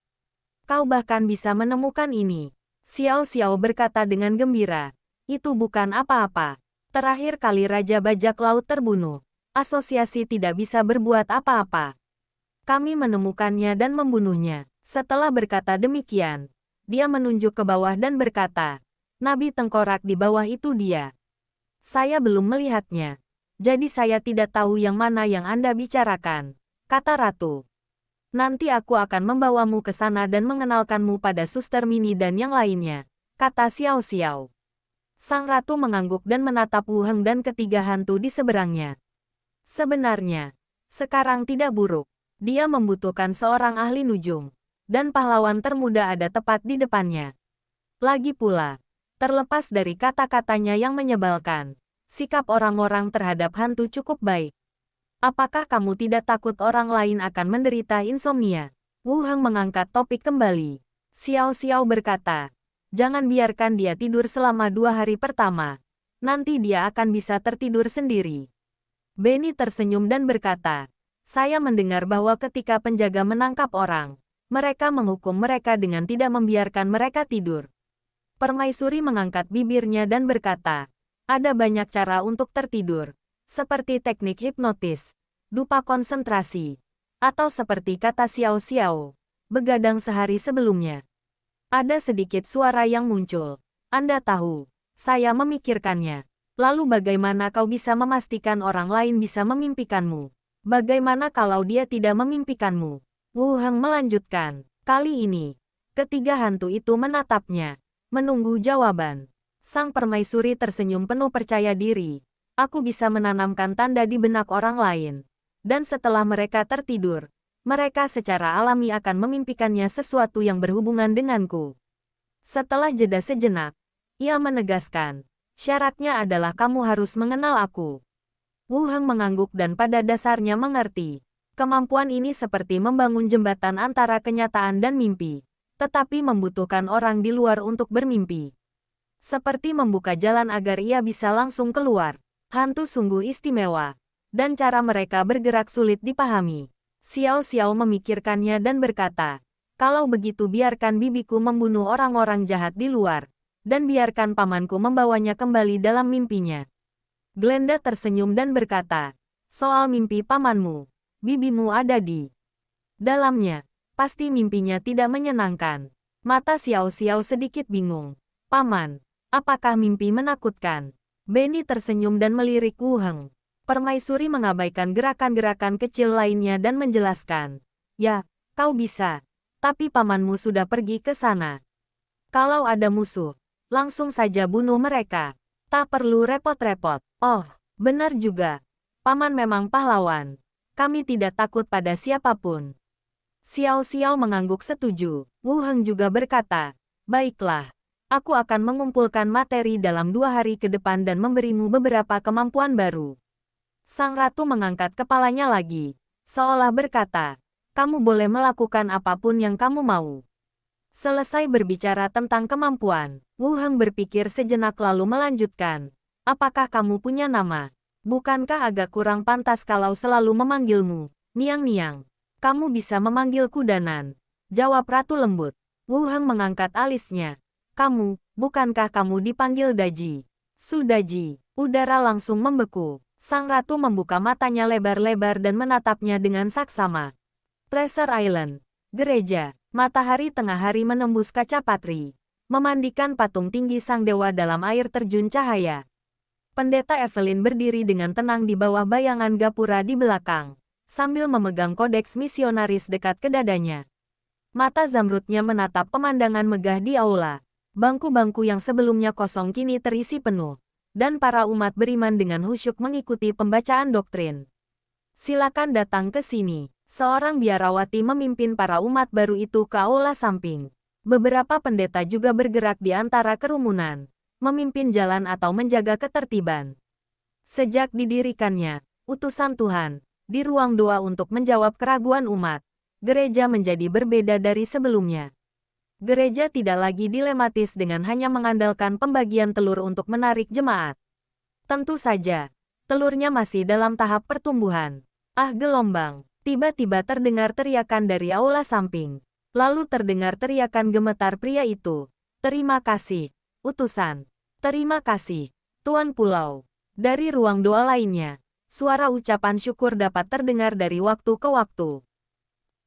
Kau bahkan bisa menemukan ini. Xiao Xiao berkata dengan gembira. Itu bukan apa-apa. Terakhir kali Raja Bajak Laut terbunuh, asosiasi tidak bisa berbuat apa-apa. Kami menemukannya dan membunuhnya. Setelah berkata demikian, dia menunjuk ke bawah dan berkata, Nabi Tengkorak di bawah itu dia. Saya belum melihatnya. Jadi saya tidak tahu yang mana yang Anda bicarakan, kata Ratu. Nanti aku akan membawamu ke sana dan mengenalkanmu pada Suster Mini dan yang lainnya, kata Xiao Xiao. Sang Ratu mengangguk dan menatap Wu Heng dan ketiga hantu di seberangnya. Sebenarnya, sekarang tidak buruk. Dia membutuhkan seorang ahli nujum. Dan pahlawan termuda ada tepat di depannya. Lagi pula, terlepas dari kata-katanya yang menyebalkan, sikap orang-orang terhadap hantu cukup baik. Apakah kamu tidak takut orang lain akan menderita insomnia? Wu Heng mengangkat topik kembali. Xiao Xiao berkata, jangan biarkan dia tidur selama 2 hari pertama. Nanti dia akan bisa tertidur sendiri. Benny tersenyum dan berkata, saya mendengar bahwa ketika penjaga menangkap orang, mereka menghukum mereka dengan tidak membiarkan mereka tidur. Permaisuri mengangkat bibirnya dan berkata, ada banyak cara untuk tertidur, seperti teknik hipnotis, dupa konsentrasi, atau seperti kata Xiao Xiao, begadang sehari sebelumnya. Ada sedikit suara yang muncul. Anda tahu, saya memikirkannya. Lalu bagaimana kau bisa memastikan orang lain bisa memimpikanmu? Bagaimana kalau dia tidak memimpikanmu? Wu Heng melanjutkan. Kali ini, ketiga hantu itu menatapnya, menunggu jawaban. Sang permaisuri tersenyum penuh percaya diri. Aku bisa menanamkan tanda di benak orang lain. Dan setelah mereka tertidur, mereka secara alami akan memimpikannya sesuatu yang berhubungan denganku. Setelah jeda sejenak, ia menegaskan, syaratnya adalah kamu harus mengenal aku. Wu Heng mengangguk dan pada dasarnya mengerti. Kemampuan ini seperti membangun jembatan antara kenyataan dan mimpi, tetapi membutuhkan orang di luar untuk bermimpi. Seperti membuka jalan agar ia bisa langsung keluar. Hantu sungguh istimewa, dan cara mereka bergerak sulit dipahami. Xiao Xiao memikirkannya dan berkata, kalau begitu biarkan bibiku membunuh orang-orang jahat di luar, dan biarkan pamanku membawanya kembali dalam mimpinya. Glenda tersenyum dan berkata, soal mimpi pamanmu, bibimu ada di dalamnya. Pasti mimpinya tidak menyenangkan. Mata Xiao Xiao sedikit bingung. Paman, apakah mimpi menakutkan? Benny tersenyum dan melirik Wu Heng. Permaisuri mengabaikan gerakan-gerakan kecil lainnya dan menjelaskan, ya, kau bisa. Tapi pamanmu sudah pergi ke sana. Kalau ada musuh, langsung saja bunuh mereka. Tak perlu repot-repot. Oh, benar juga. Paman memang pahlawan. Kami tidak takut pada siapapun. Xiao Xiao mengangguk setuju. Wu Heng juga berkata, baiklah. Aku akan mengumpulkan materi dalam 2 hari ke depan dan memberimu beberapa kemampuan baru. Sang ratu mengangkat kepalanya lagi, seolah berkata, kamu boleh melakukan apapun yang kamu mau. Selesai berbicara tentang kemampuan, Wu Heng berpikir sejenak lalu melanjutkan, apakah kamu punya nama? Bukankah agak kurang pantas kalau selalu memanggilmu Niang-Niang? Kamu bisa memanggilku Danan, jawab ratu lembut. Wu Heng mengangkat alisnya. Kamu, bukankah kamu dipanggil Daji? Sudaji. Udara langsung membeku. Sang ratu membuka matanya lebar-lebar dan menatapnya dengan saksama. Treasure Island. Gereja. Matahari tengah hari menembus kaca patri, memandikan patung tinggi sang dewa dalam air terjun cahaya. Pendeta Evelyn berdiri dengan tenang di bawah bayangan gapura di belakang, sambil memegang kodeks misionaris dekat ke dadanya. Mata zamrudnya menatap pemandangan megah di aula. Bangku-bangku yang sebelumnya kosong kini terisi penuh, dan para umat beriman dengan khusyuk mengikuti pembacaan doktrin. Silakan datang ke sini. Seorang biarawati memimpin para umat baru itu ke aula samping. Beberapa pendeta juga bergerak di antara kerumunan, memimpin jalan atau menjaga ketertiban. Sejak didirikannya, utusan Tuhan, di ruang doa untuk menjawab keraguan umat, gereja menjadi berbeda dari sebelumnya. Gereja tidak lagi dilematis dengan hanya mengandalkan pembagian telur untuk menarik jemaat. Tentu saja, telurnya masih dalam tahap pertumbuhan. Ah gelombang! Tiba-tiba terdengar teriakan dari aula samping. Lalu terdengar teriakan gemetar pria itu. Terima kasih, utusan. Terima kasih, Tuan Pulau. Dari ruang doa lainnya, suara ucapan syukur dapat terdengar dari waktu ke waktu.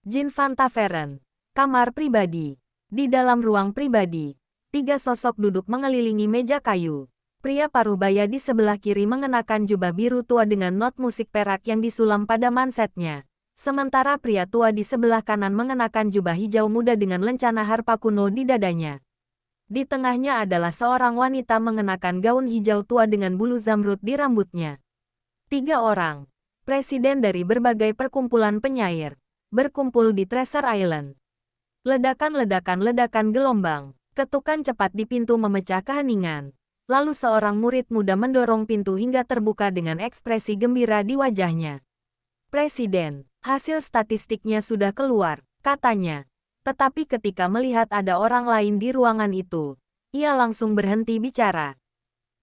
Jin Van Tavern. Kamar pribadi. Di dalam ruang pribadi, 3 sosok duduk mengelilingi meja kayu. Pria parubaya di sebelah kiri mengenakan jubah biru tua dengan not musik perak yang disulam pada mansetnya. Sementara pria tua di sebelah kanan mengenakan jubah hijau muda dengan lencana harpa kuno di dadanya. Di tengahnya adalah seorang wanita mengenakan gaun hijau tua dengan bulu zamrud di rambutnya. 3 orang, presiden dari berbagai perkumpulan penyair, berkumpul di Treasure Island. Ledakan-ledakan gelombang, ketukan cepat di pintu memecah keheningan. Lalu seorang murid muda mendorong pintu hingga terbuka dengan ekspresi gembira di wajahnya. Presiden, hasil statistiknya sudah keluar, katanya. Tetapi ketika melihat ada orang lain di ruangan itu, ia langsung berhenti bicara.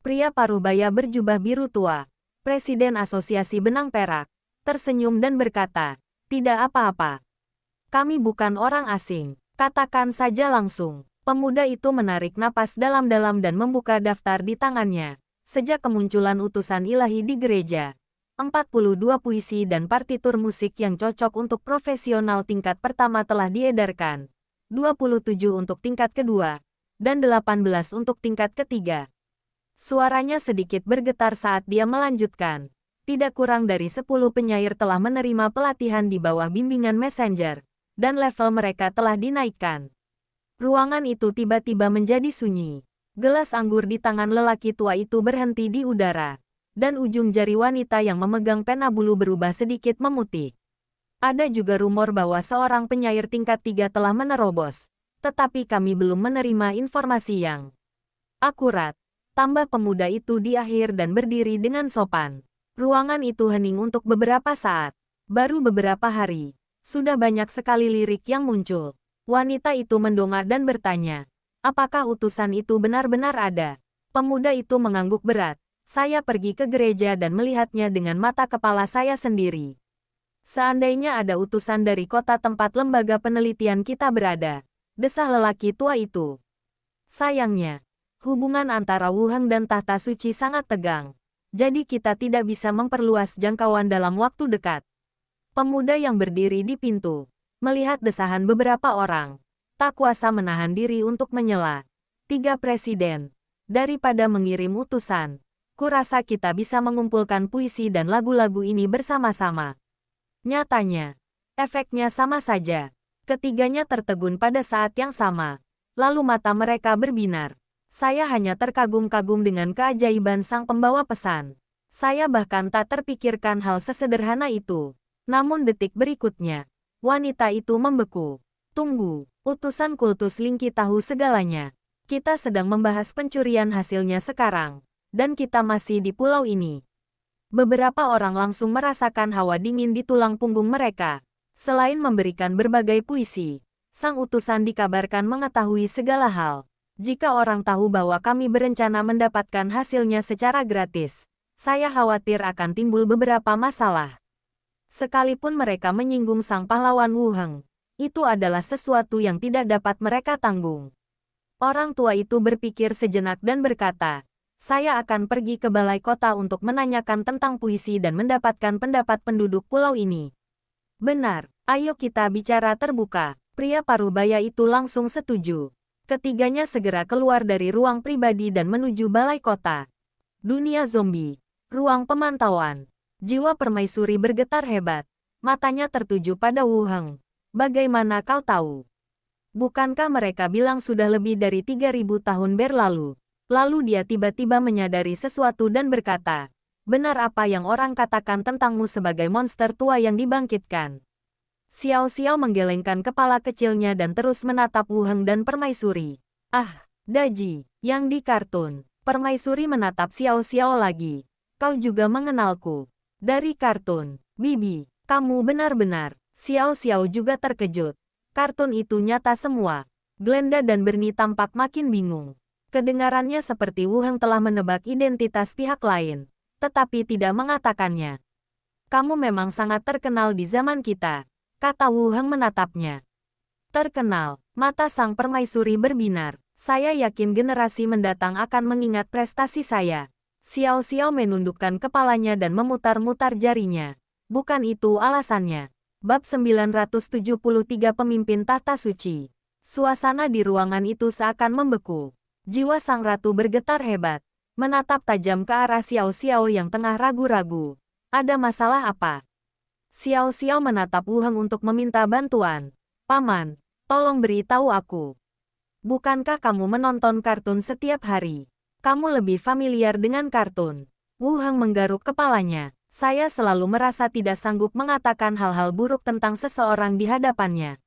Pria parubaya berjubah biru tua, Presiden Asosiasi Benang Perak, tersenyum dan berkata, tidak apa-apa. Kami bukan orang asing, katakan saja langsung. Pemuda itu menarik napas dalam-dalam dan membuka daftar di tangannya. Sejak kemunculan utusan ilahi di gereja, 42 puisi dan partitur musik yang cocok untuk profesional tingkat pertama telah diedarkan, 27 untuk tingkat kedua, dan 18 untuk tingkat ketiga. Suaranya sedikit bergetar saat dia melanjutkan. Tidak kurang dari 10 penyair telah menerima pelatihan di bawah bimbingan messenger, dan level mereka telah dinaikkan. Ruangan itu tiba-tiba menjadi sunyi. Gelas anggur di tangan lelaki tua itu berhenti di udara. Dan ujung jari wanita yang memegang pena bulu berubah sedikit memutih. Ada juga rumor bahwa seorang penyair tingkat 3 telah menerobos. Tetapi kami belum menerima informasi yang akurat. Tambah pemuda itu di akhir dan berdiri dengan sopan. Ruangan itu hening untuk beberapa saat. Baru beberapa hari. Sudah banyak sekali lirik yang muncul. Wanita itu mendongak dan bertanya, apakah utusan itu benar-benar ada? Pemuda itu mengangguk berat. Saya pergi ke gereja dan melihatnya dengan mata kepala saya sendiri. Seandainya ada utusan dari kota tempat lembaga penelitian kita berada, desah lelaki tua itu. Sayangnya, hubungan antara Wu Heng dan tahta suci sangat tegang. Jadi kita tidak bisa memperluas jangkauan dalam waktu dekat. Pemuda yang berdiri di pintu, melihat desahan beberapa orang, tak kuasa menahan diri untuk menyela. 3 presiden. Daripada mengirim utusan, kurasa kita bisa mengumpulkan puisi dan lagu-lagu ini bersama-sama. Nyatanya, efeknya sama saja. Ketiganya tertegun pada saat yang sama. Lalu mata mereka berbinar. Saya hanya terkagum-kagum dengan keajaiban sang pembawa pesan. Saya bahkan tak terpikirkan hal sesederhana itu. Namun detik berikutnya, wanita itu membeku. Tunggu, utusan kultus Lingki tahu segalanya. Kita sedang membahas pencurian hasilnya sekarang. Dan kita masih di pulau ini. Beberapa orang langsung merasakan hawa dingin di tulang punggung mereka. Selain memberikan berbagai puisi, sang utusan dikabarkan mengetahui segala hal. Jika orang tahu bahwa kami berencana mendapatkan hasilnya secara gratis, saya khawatir akan timbul beberapa masalah. Sekalipun mereka menyinggung sang pahlawan Wu Heng, itu adalah sesuatu yang tidak dapat mereka tanggung. Orang tua itu berpikir sejenak dan berkata, saya akan pergi ke balai kota untuk menanyakan tentang puisi dan mendapatkan pendapat penduduk pulau ini. Benar, ayo kita bicara terbuka. Pria parubaya itu langsung setuju. Ketiganya segera keluar dari ruang pribadi dan menuju balai kota. Dunia zombie. Ruang pemantauan. Jiwa permaisuri bergetar hebat. Matanya tertuju pada Wu Heng. Bagaimana kau tahu? Bukankah mereka bilang sudah lebih dari 3.000 tahun berlalu? Lalu dia tiba-tiba menyadari sesuatu dan berkata, benar apa yang orang katakan tentangmu sebagai monster tua yang dibangkitkan. Xiao Xiao menggelengkan kepala kecilnya dan terus menatap Wu Heng dan permaisuri. Ah, Daji, yang di kartun. Permaisuri menatap Xiao Xiao lagi. Kau juga mengenalku. Dari kartun. Bibi, kamu benar-benar. Xiao Xiao juga terkejut. Kartun itu nyata semua. Glenda dan Bernie tampak makin bingung. Kedengarannya seperti Wu Heng telah menebak identitas pihak lain, tetapi tidak mengatakannya. Kamu memang sangat terkenal di zaman kita, kata Wu Heng menatapnya. Terkenal, mata sang permaisuri berbinar. Saya yakin generasi mendatang akan mengingat prestasi saya. Xiao Xiao menundukkan kepalanya dan memutar-mutar jarinya. Bukan itu alasannya. Bab 973 Pemimpin Tahta Suci. Suasana di ruangan itu seakan membeku. Jiwa sang ratu bergetar hebat. Menatap tajam ke arah Xiao Xiao yang tengah ragu-ragu. Ada masalah apa? Xiao Xiao menatap Wu Heng untuk meminta bantuan. Paman, tolong beritahu aku. Bukankah kamu menonton kartun setiap hari? Kamu lebih familiar dengan kartun. Wu Heng menggaruk kepalanya. Saya selalu merasa tidak sanggup mengatakan hal-hal buruk tentang seseorang di hadapannya.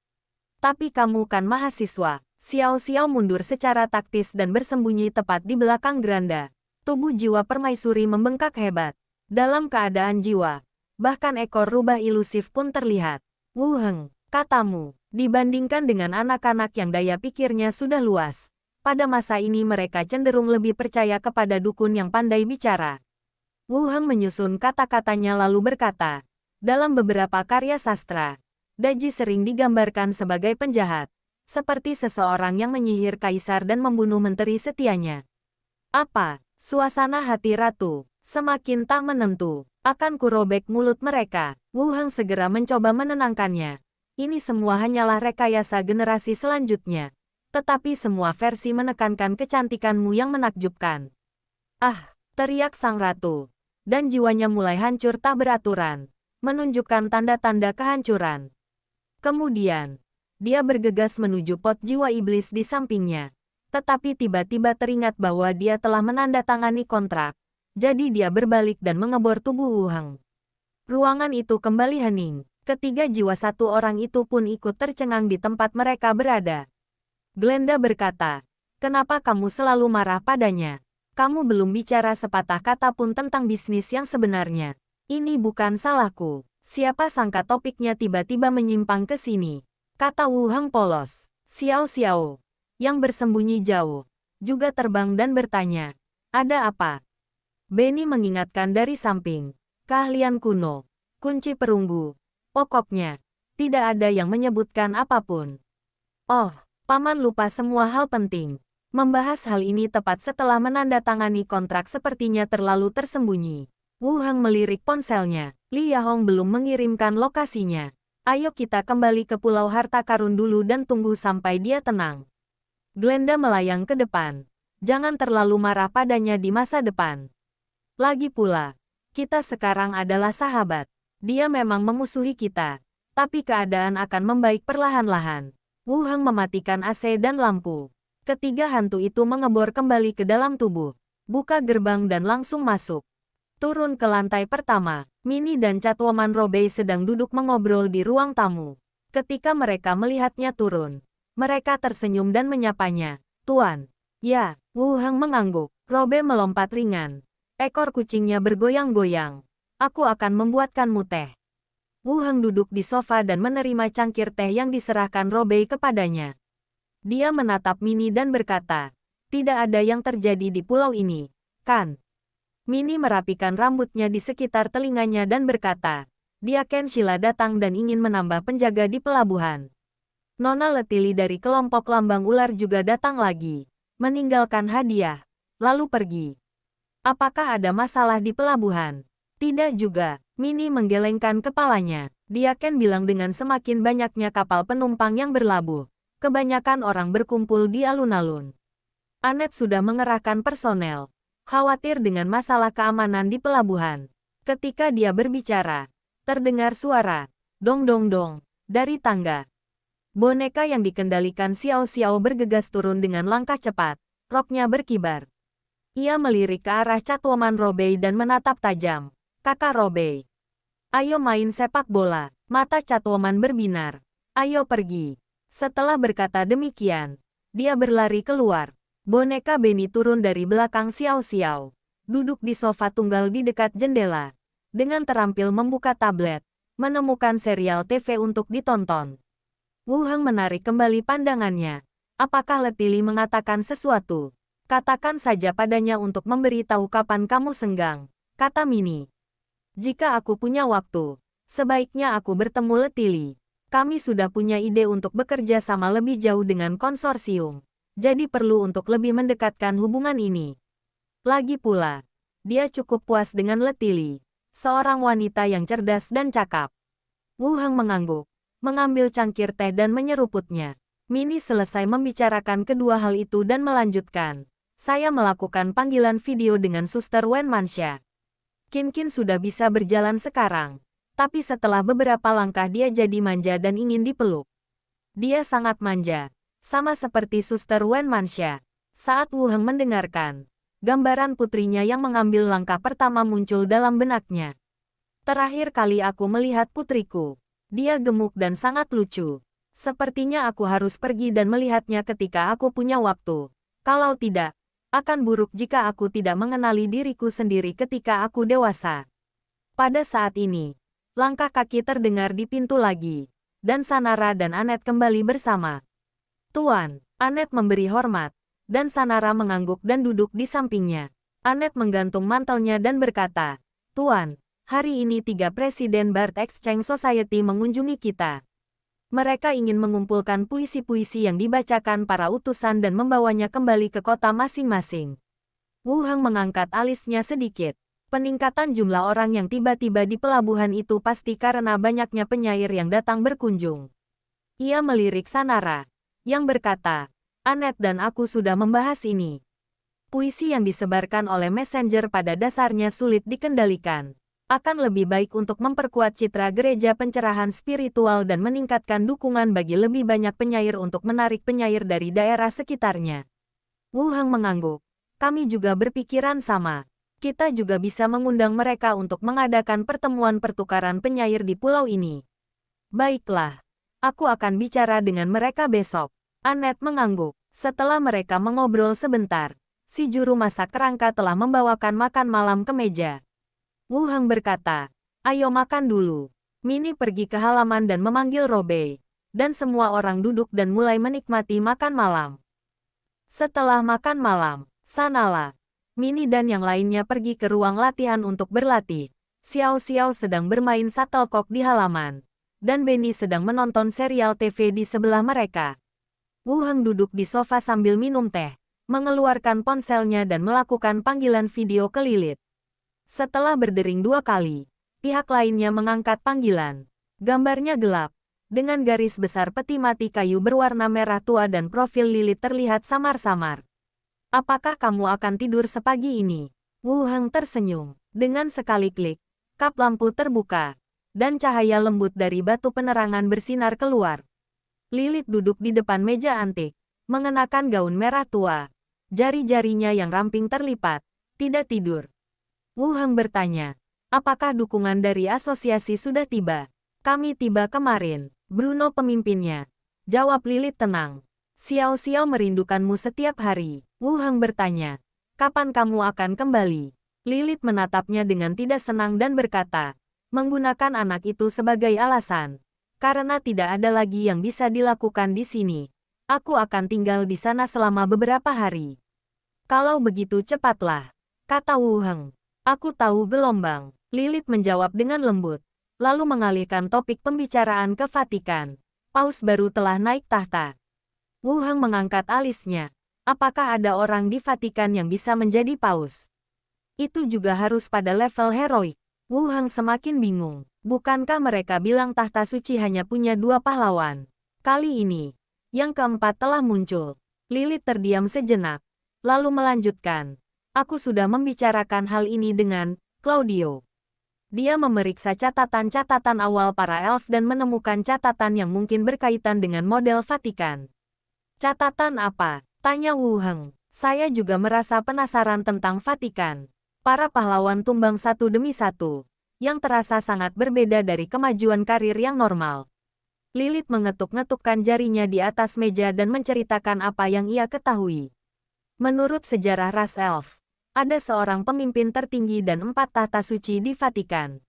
Tapi kamu kan mahasiswa. Xiao Xiao mundur secara taktis dan bersembunyi tepat di belakang geranda. Tubuh jiwa permaisuri membengkak hebat. Dalam keadaan jiwa, bahkan ekor rubah ilusif pun terlihat. Wu Heng, katamu, dibandingkan dengan anak-anak yang daya pikirnya sudah luas. Pada masa ini mereka cenderung lebih percaya kepada dukun yang pandai bicara. Wu Heng menyusun kata-katanya lalu berkata, dalam beberapa karya sastra, Daji sering digambarkan sebagai penjahat, seperti seseorang yang menyihir kaisar dan membunuh menteri setianya. Apa? Suasana hati ratu semakin tak menentu. Akan kurobek mulut mereka. Wu Heng segera mencoba menenangkannya. Ini semua hanyalah rekayasa generasi selanjutnya. Tetapi semua versi menekankan kecantikanmu yang menakjubkan. Ah, teriak sang ratu. Dan jiwanya mulai hancur tak beraturan. Menunjukkan tanda-tanda kehancuran. Kemudian, dia bergegas menuju pot jiwa iblis di sampingnya. Tetapi tiba-tiba teringat bahwa dia telah menandatangani kontrak. Jadi dia berbalik dan mengebor tubuh Wu Heng. Ruangan itu kembali hening. Ketiga jiwa satu orang itu pun ikut tercengang di tempat mereka berada. Glenda berkata, kenapa kamu selalu marah padanya? Kamu belum bicara sepatah kata pun tentang bisnis yang sebenarnya. Ini bukan salahku. Siapa sangka topiknya tiba-tiba menyimpang ke sini. Kata Wu Heng polos. Xiao Xiao, yang bersembunyi jauh, juga terbang dan bertanya, ada apa? Benny mengingatkan dari samping. Keahlian kuno. Kunci perunggu. Pokoknya, tidak ada yang menyebutkan apapun. Oh, Paman lupa semua hal penting. Membahas hal ini tepat setelah menandatangani kontrak sepertinya terlalu tersembunyi. Wu Heng melirik ponselnya. Li Yahong belum mengirimkan lokasinya. Ayo kita kembali ke Pulau Harta Karun dulu dan tunggu sampai dia tenang. Glenda melayang ke depan. Jangan terlalu marah padanya di masa depan. Lagi pula, kita sekarang adalah sahabat. Dia memang memusuhi kita, tapi keadaan akan membaik perlahan-lahan. Wu Heng mematikan AC dan lampu. Ketiga hantu itu mengebor kembali ke dalam tubuh. Buka gerbang dan langsung masuk. Turun ke lantai pertama. Minnie dan Catwoman Robey sedang duduk mengobrol di ruang tamu. Ketika mereka melihatnya turun, mereka tersenyum dan menyapanya. Tuan. Ya, Wu Heng mengangguk. Robey melompat ringan. Ekor kucingnya bergoyang-goyang. Aku akan membuatkanmu teh. Wu Heng duduk di sofa dan menerima cangkir teh yang diserahkan Robey kepadanya. Dia menatap Minnie dan berkata, tidak ada yang terjadi di pulau ini, kan? Minnie merapikan rambutnya di sekitar telinganya dan berkata, dia Ken Sheila datang dan ingin menambah penjaga di pelabuhan. Nona Letili dari kelompok Lambang Ular juga datang lagi, meninggalkan hadiah, lalu pergi. Apakah ada masalah di pelabuhan? Tidak juga. Minnie menggelengkan kepalanya. Dia Ken bilang dengan semakin banyaknya kapal penumpang yang berlabuh, kebanyakan orang berkumpul di alun-alun. Annette sudah mengerahkan personel, khawatir dengan masalah keamanan di pelabuhan. Ketika dia berbicara, terdengar suara, dong dong dong, dari tangga. Boneka yang dikendalikan Xiao Xiao bergegas turun dengan langkah cepat, roknya berkibar. Ia melirik ke arah Catwoman Robey dan menatap tajam. Kakak Robey. Ayo main sepak bola. Mata Catwoman berbinar. Ayo pergi. Setelah berkata demikian, dia berlari keluar. Boneka Benny turun dari belakang Xiao Xiao. Duduk di sofa tunggal di dekat jendela. Dengan terampil membuka tablet. Menemukan serial TV untuk ditonton. Wu Heng menarik kembali pandangannya. Apakah Letili mengatakan sesuatu? Katakan saja padanya untuk memberitahu kapan kamu senggang, kata Minnie. Jika aku punya waktu, sebaiknya aku bertemu Letili. Kami sudah punya ide untuk bekerja sama lebih jauh dengan konsorsium. Jadi perlu untuk lebih mendekatkan hubungan ini. Lagi pula, dia cukup puas dengan Letili, seorang wanita yang cerdas dan cakap. Wu Heng mengangguk, mengambil cangkir teh dan menyeruputnya. Minnie selesai membicarakan kedua hal itu dan melanjutkan. Saya melakukan panggilan video dengan Suster Wen Manxia. Qin sudah bisa berjalan sekarang. Tapi setelah beberapa langkah dia jadi manja dan ingin dipeluk. Dia sangat manja. Sama seperti Suster Wen Manxia. Saat Wu Heng mendengarkan, gambaran putrinya yang mengambil langkah pertama muncul dalam benaknya. Terakhir kali aku melihat putriku. Dia gemuk dan sangat lucu. Sepertinya aku harus pergi dan melihatnya ketika aku punya waktu. Kalau tidak, akan buruk jika aku tidak mengenali diriku sendiri ketika aku dewasa. Pada saat ini, langkah kaki terdengar di pintu lagi, dan Sanara dan Annette kembali bersama. Tuan, Annette memberi hormat, dan Sanara mengangguk dan duduk di sampingnya. Annette menggantung mantelnya dan berkata, Tuan, hari ini 3 Presiden Bard Exchange Society mengunjungi kita. Mereka ingin mengumpulkan puisi-puisi yang dibacakan para utusan dan membawanya kembali ke kota masing-masing. Wu Heng mengangkat alisnya sedikit. Peningkatan jumlah orang yang tiba-tiba di pelabuhan itu pasti karena banyaknya penyair yang datang berkunjung. Ia melirik Sanara, yang berkata, Annette dan aku sudah membahas ini. Puisi yang disebarkan oleh messenger pada dasarnya sulit dikendalikan. Akan lebih baik untuk memperkuat citra gereja pencerahan spiritual dan meningkatkan dukungan bagi lebih banyak penyair untuk menarik penyair dari daerah sekitarnya. Wu Heng mengangguk. Kami juga berpikiran sama. Kita juga bisa mengundang mereka untuk mengadakan pertemuan pertukaran penyair di pulau ini. Baiklah. Aku akan bicara dengan mereka besok. Annette mengangguk. Setelah mereka mengobrol sebentar, si juru masak kerangka telah membawakan makan malam ke meja. Wu Heng berkata, ayo makan dulu. Minnie pergi ke halaman dan memanggil Robey. Dan semua orang duduk dan mulai menikmati makan malam. Setelah makan malam, Sanala, Minnie dan yang lainnya pergi ke ruang latihan untuk berlatih. Xiao Xiao sedang bermain shuttlecock di halaman. dan Benny sedang menonton serial TV di sebelah mereka. Wu Heng duduk di sofa sambil minum teh, mengeluarkan ponselnya dan melakukan panggilan video ke Lilith. Setelah berdering 2 kali, pihak lainnya mengangkat panggilan. Gambarnya gelap, dengan garis besar peti mati kayu berwarna merah tua dan profil Lilith terlihat samar-samar. Apakah kamu akan tidur sepagi ini? Wu Heng tersenyum. Dengan sekali klik, kap lampu terbuka, dan cahaya lembut dari batu penerangan bersinar keluar. Lilith duduk di depan meja antik, mengenakan gaun merah tua. Jari-jarinya yang ramping terlipat, tidak tidur. Wu Heng bertanya, apakah dukungan dari asosiasi sudah tiba? Kami tiba kemarin, Bruno pemimpinnya. Jawab Lilith tenang. Xiao Xiao merindukanmu setiap hari. Wu Heng bertanya, kapan kamu akan kembali? Lilith menatapnya dengan tidak senang dan berkata, menggunakan anak itu sebagai alasan. Karena tidak ada lagi yang bisa dilakukan di sini. Aku akan tinggal di sana selama beberapa hari. Kalau begitu cepatlah, kata Wu Heng. Aku tahu gelombang. Lilith menjawab dengan lembut, lalu mengalihkan topik pembicaraan ke Vatikan. Paus baru telah naik tahta. Wu Heng mengangkat alisnya. Apakah ada orang di Vatikan yang bisa menjadi paus? Itu juga harus pada level heroik. Wu Heng semakin bingung. Bukankah mereka bilang tahta suci hanya punya 2 pahlawan? Kali ini, yang keempat telah muncul. Lilith terdiam sejenak, lalu melanjutkan. Aku sudah membicarakan hal ini dengan Claudio. Dia memeriksa catatan-catatan awal para elf dan menemukan catatan yang mungkin berkaitan dengan model Vatikan. Catatan apa? Tanya Wu Heng. Saya juga merasa penasaran tentang Vatikan. Para pahlawan tumbang satu demi satu, yang terasa sangat berbeda dari kemajuan karir yang normal. Lilith mengetuk-ngetukkan jarinya di atas meja dan menceritakan apa yang ia ketahui. Menurut sejarah ras elf, ada seorang pemimpin tertinggi dan 4 tahta suci di Vatikan.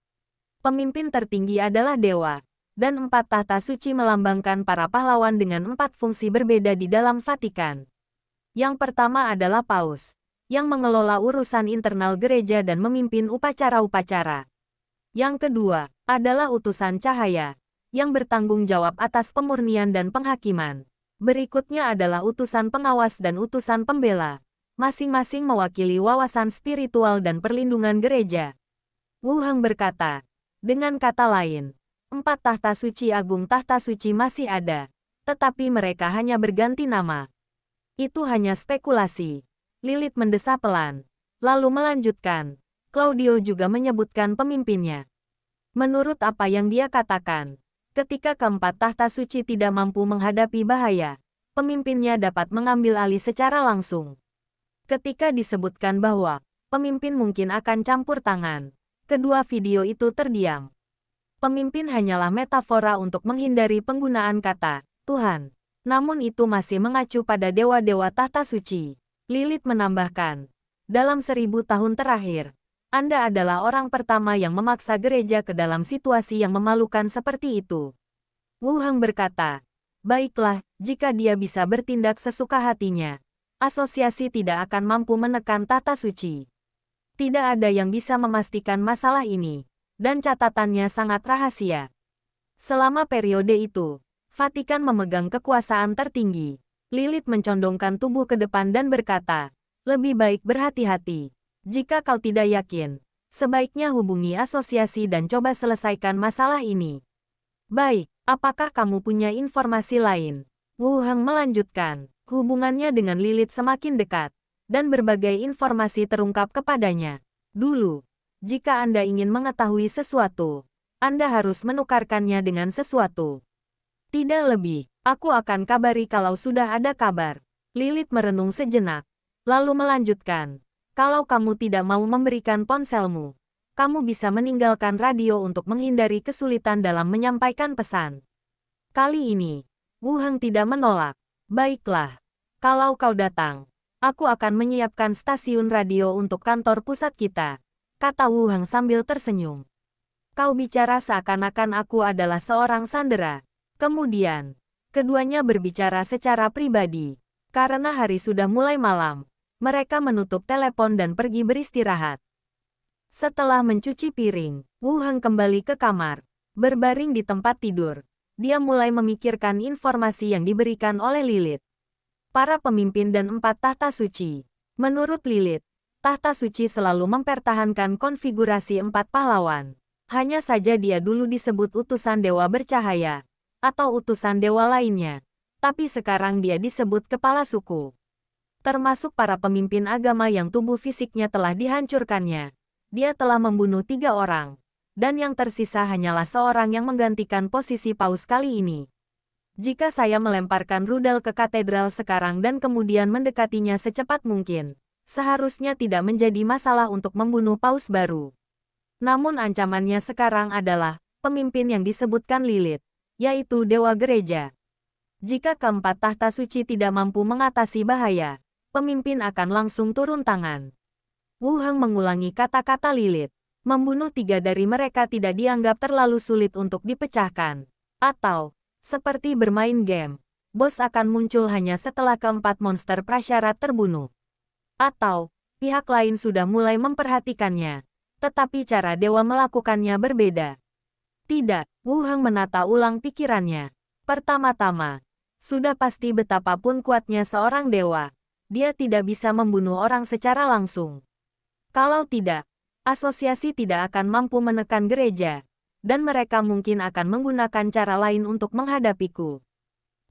Pemimpin tertinggi adalah dewa, dan 4 tahta suci melambangkan para pahlawan dengan 4 fungsi berbeda di dalam Vatikan. Yang pertama adalah paus, yang mengelola urusan internal gereja dan memimpin upacara-upacara. Yang kedua adalah utusan cahaya, yang bertanggung jawab atas pemurnian dan penghakiman. Berikutnya adalah utusan pengawas dan utusan pembela, masing-masing mewakili wawasan spiritual dan perlindungan gereja. Wu Heng berkata, dengan kata lain, 4 tahta suci agung tahta suci masih ada, tetapi mereka hanya berganti nama. Itu hanya spekulasi. Lilith mendesah pelan, lalu melanjutkan. Claudio juga menyebutkan pemimpinnya. Menurut apa yang dia katakan, ketika keempat tahta suci tidak mampu menghadapi bahaya, pemimpinnya dapat mengambil alih secara langsung. Ketika disebutkan bahwa pemimpin mungkin akan campur tangan, kedua video itu terdiam. Pemimpin hanyalah metafora untuk menghindari penggunaan kata Tuhan. Namun itu masih mengacu pada dewa-dewa tahta suci. Lilith menambahkan, dalam 1000 tahun terakhir, Anda adalah orang pertama yang memaksa gereja ke dalam situasi yang memalukan seperti itu. Wu Heng berkata, baiklah, jika dia bisa bertindak sesuka hatinya, asosiasi tidak akan mampu menekan tahta suci. Tidak ada yang bisa memastikan masalah ini, dan catatannya sangat rahasia. Selama periode itu, Vatikan memegang kekuasaan tertinggi. Lilith mencondongkan tubuh ke depan dan berkata, lebih baik berhati-hati. Jika kau tidak yakin, sebaiknya hubungi asosiasi dan coba selesaikan masalah ini. Baik, apakah kamu punya informasi lain? Wu Heng melanjutkan. Hubungannya dengan Lilith semakin dekat, dan berbagai informasi terungkap kepadanya. Dulu, jika Anda ingin mengetahui sesuatu, Anda harus menukarkannya dengan sesuatu. Tidak lebih, aku akan kabari kalau sudah ada kabar. Lilith merenung sejenak, lalu melanjutkan. Kalau kamu tidak mau memberikan ponselmu, kamu bisa meninggalkan radio untuk menghindari kesulitan dalam menyampaikan pesan. Kali ini, Wu Heng tidak menolak. Baiklah, kalau kau datang, aku akan menyiapkan stasiun radio untuk kantor pusat kita, kata Wu Heng sambil tersenyum. Kau bicara seakan-akan aku adalah seorang sandera. Kemudian, keduanya berbicara secara pribadi. Karena hari sudah mulai malam, mereka menutup telepon dan pergi beristirahat. Setelah mencuci piring, Wu Heng kembali ke kamar. Berbaring di tempat tidur, dia mulai memikirkan informasi yang diberikan oleh Lilith. Para pemimpin dan 4 tahta suci. Menurut Lilith, tahta suci selalu mempertahankan konfigurasi 4 pahlawan. Hanya saja dia dulu disebut utusan dewa bercahaya, atau utusan dewa lainnya. Tapi sekarang dia disebut kepala suku. Termasuk para pemimpin agama yang tubuh fisiknya telah dihancurkannya. Dia telah membunuh 3 orang. Dan yang tersisa hanyalah seorang yang menggantikan posisi paus kali ini. Jika saya melemparkan rudal ke katedral sekarang dan kemudian mendekatinya secepat mungkin, seharusnya tidak menjadi masalah untuk membunuh paus baru. Namun ancamannya sekarang adalah pemimpin yang disebutkan Lilith, yaitu Dewa Gereja. Jika keempat tahta suci tidak mampu mengatasi bahaya, pemimpin akan langsung turun tangan. Wu Heng mengulangi kata-kata Lilith. Membunuh 3 dari mereka tidak dianggap terlalu sulit untuk dipecahkan. Atau, seperti bermain game, bos akan muncul hanya setelah keempat monster prasyarat terbunuh. Atau, pihak lain sudah mulai memperhatikannya. Tetapi cara dewa melakukannya berbeda. Tidak, Wu Heng menata ulang pikirannya. Pertama-tama, sudah pasti betapapun kuatnya seorang dewa, dia tidak bisa membunuh orang secara langsung. Kalau tidak, asosiasi tidak akan mampu menekan gereja, dan mereka mungkin akan menggunakan cara lain untuk menghadapiku.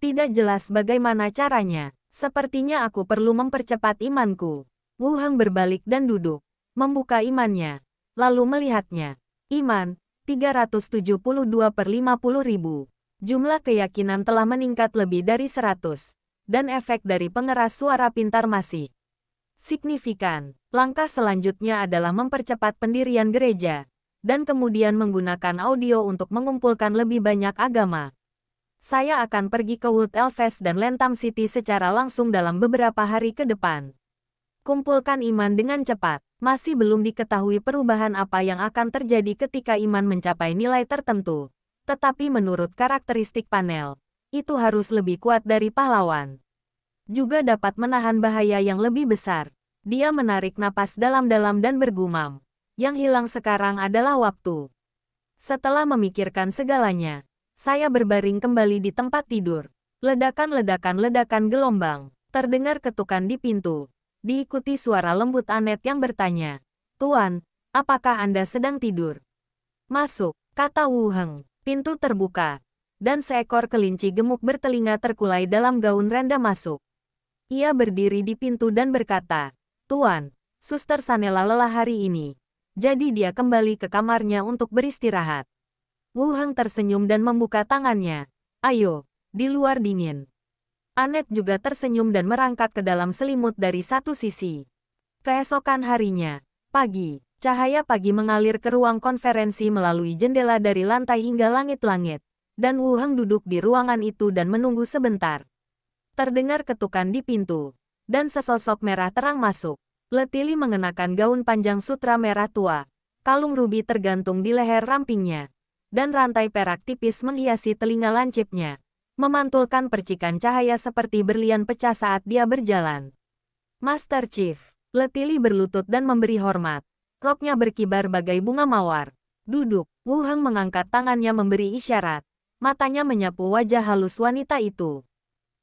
Tidak jelas bagaimana caranya, sepertinya aku perlu mempercepat imanku. Wu Heng berbalik dan duduk, membuka imannya. Lalu melihatnya. Iman, 372/50.000. Jumlah keyakinan telah meningkat lebih dari 100. Dan efek dari pengeras suara pintar masih signifikan. Langkah selanjutnya adalah mempercepat pendirian gereja. Dan kemudian menggunakan audio untuk mengumpulkan lebih banyak agama. Saya akan pergi ke Wood Elves dan Lentam City secara langsung dalam beberapa hari ke depan. Kumpulkan iman dengan cepat. Masih belum diketahui perubahan apa yang akan terjadi ketika iman mencapai nilai tertentu. Tetapi menurut karakteristik panel, itu harus lebih kuat dari pahlawan. Juga dapat menahan bahaya yang lebih besar. Dia menarik napas dalam-dalam dan bergumam. Yang hilang sekarang adalah waktu. Setelah memikirkan segalanya, saya berbaring kembali di tempat tidur. Ledakan gelombang. Terdengar ketukan di pintu. Diikuti suara lembut Anet yang bertanya, "Tuan, apakah Anda sedang tidur?" "Masuk," kata Wu Heng. Pintu terbuka, dan seekor kelinci gemuk bertelinga terkulai dalam gaun renda masuk. Ia berdiri di pintu dan berkata, "Tuan, Suster Sanela lelah hari ini." Jadi dia kembali ke kamarnya untuk beristirahat. Wu Heng tersenyum dan membuka tangannya. "Ayo, di luar dingin." Anet juga tersenyum dan merangkak ke dalam selimut dari satu sisi. Keesokan harinya, pagi, cahaya pagi mengalir ke ruang konferensi melalui jendela dari lantai hingga langit-langit, dan Wu Heng duduk di ruangan itu dan menunggu sebentar. Terdengar ketukan di pintu, dan sesosok merah terang masuk. Letili mengenakan gaun panjang sutra merah tua, kalung rubi tergantung di leher rampingnya, dan rantai perak tipis menghiasi telinga lancipnya. Memantulkan percikan cahaya seperti berlian pecah saat dia berjalan. "Master Chief." Letili berlutut dan memberi hormat. Roknya berkibar bagai bunga mawar. "Duduk." Wu Heng mengangkat tangannya memberi isyarat. Matanya menyapu wajah halus wanita itu.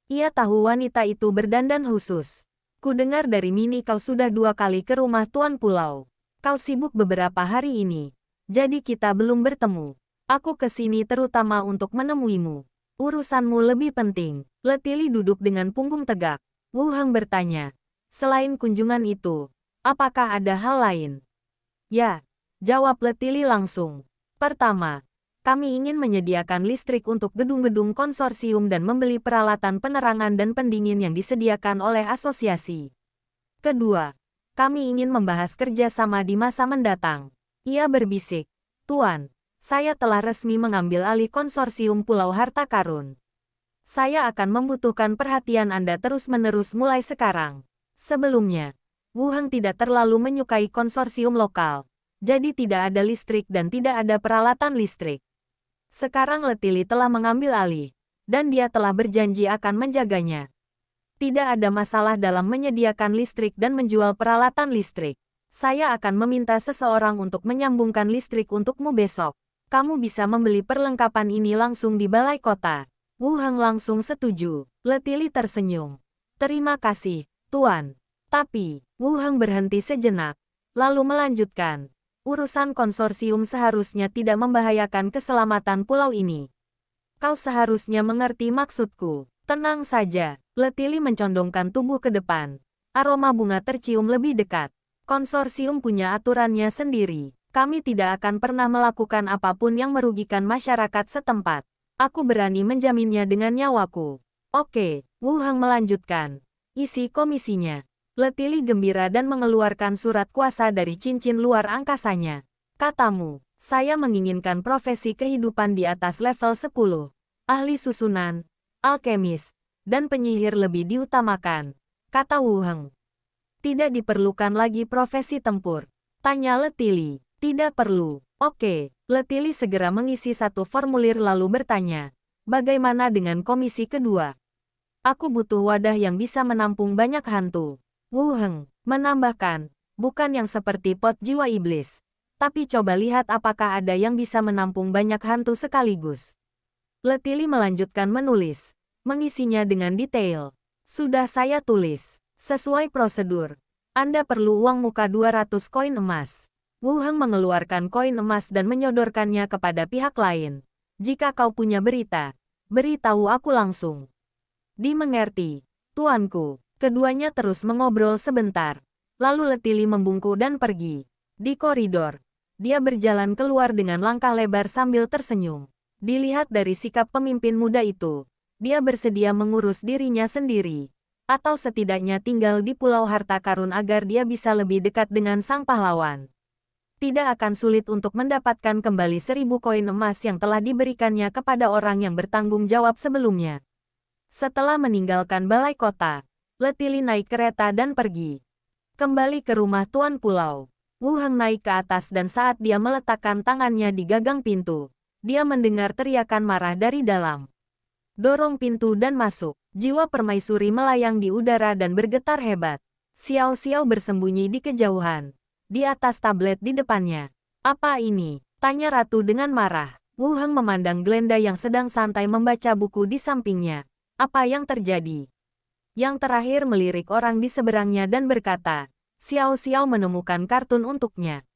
Ia tahu wanita itu berdandan khusus. "Kudengar dari Mini kau sudah 2 kali ke rumah Tuan Pulau. Kau sibuk beberapa hari ini. Jadi kita belum bertemu. Aku ke sini terutama untuk menemuimu. Urusanmu lebih penting." Letili duduk dengan punggung tegak. Wu Heng bertanya, "Selain kunjungan itu, apakah ada hal lain?" "Ya," jawab Letili langsung. "Pertama, kami ingin menyediakan listrik untuk gedung-gedung konsorsium dan membeli peralatan penerangan dan pendingin yang disediakan oleh asosiasi. Kedua, kami ingin membahas kerjasama di masa mendatang." Ia berbisik, "Tuan, saya telah resmi mengambil alih konsorsium Pulau Harta Karun. Saya akan membutuhkan perhatian Anda terus-menerus mulai sekarang." Sebelumnya, Wu Heng tidak terlalu menyukai konsorsium lokal, jadi tidak ada listrik dan tidak ada peralatan listrik. Sekarang Letili telah mengambil alih, dan dia telah berjanji akan menjaganya. Tidak ada masalah dalam menyediakan listrik dan menjual peralatan listrik. Saya akan meminta seseorang untuk menyambungkan listrik untukmu besok. Kamu bisa membeli perlengkapan ini langsung di balai kota. Wu Heng langsung setuju. Letili tersenyum. Terima kasih, Tuan. Tapi, Wu Heng berhenti sejenak, lalu melanjutkan. Urusan konsorsium seharusnya tidak membahayakan keselamatan pulau ini. Kau seharusnya mengerti maksudku. Tenang saja. Letili mencondongkan tubuh ke depan. Aroma bunga tercium lebih dekat. Konsorsium punya aturannya sendiri. Kami tidak akan pernah melakukan apapun yang merugikan masyarakat setempat. Aku berani menjaminnya dengan nyawaku. Oke, Wu Heng melanjutkan. Isi komisinya. Letili gembira dan mengeluarkan surat kuasa dari cincin luar angkasanya. Katamu, saya menginginkan profesi kehidupan di atas level 10. Ahli susunan, alkemis, dan penyihir lebih diutamakan, kata Wu Heng. Tidak diperlukan lagi profesi tempur. Tanya Letili. Tidak perlu. Oke, Letili segera mengisi satu formulir lalu bertanya. Bagaimana dengan komisi kedua? Aku butuh wadah yang bisa menampung banyak hantu. Wu Heng menambahkan, bukan yang seperti pot jiwa iblis. Tapi coba lihat apakah ada yang bisa menampung banyak hantu sekaligus. Letili melanjutkan menulis. Mengisinya dengan detail. Sudah saya tulis. Sesuai prosedur. Anda perlu uang muka 200 koin emas. Wu Heng mengeluarkan koin emas dan menyodorkannya kepada pihak lain. Jika kau punya berita, beritahu aku langsung. Dimengerti, tuanku. Keduanya terus mengobrol sebentar. Lalu Letili membungkuk dan pergi. Di koridor, dia berjalan keluar dengan langkah lebar sambil tersenyum. Dilihat dari sikap pemimpin muda itu, dia bersedia mengurus dirinya sendiri. Atau setidaknya tinggal di Pulau Harta Karun agar dia bisa lebih dekat dengan sang pahlawan. Tidak akan sulit untuk mendapatkan kembali 1000 koin emas yang telah diberikannya kepada orang yang bertanggung jawab sebelumnya. Setelah meninggalkan balai kota, Letili naik kereta dan pergi. Kembali ke rumah tuan pulau. Wu Heng naik ke atas dan saat dia meletakkan tangannya di gagang pintu, dia mendengar teriakan marah dari dalam. Dorong pintu dan masuk. Jiwa permaisuri melayang di udara dan bergetar hebat. Xiao Xiao bersembunyi di kejauhan. Di atas tablet di depannya. Apa ini? Tanya ratu dengan marah. Wu Heng memandang Glenda yang sedang santai membaca buku di sampingnya. Apa yang terjadi? Yang terakhir melirik orang di seberangnya dan berkata, Xiao Xiao menemukan kartun untuknya.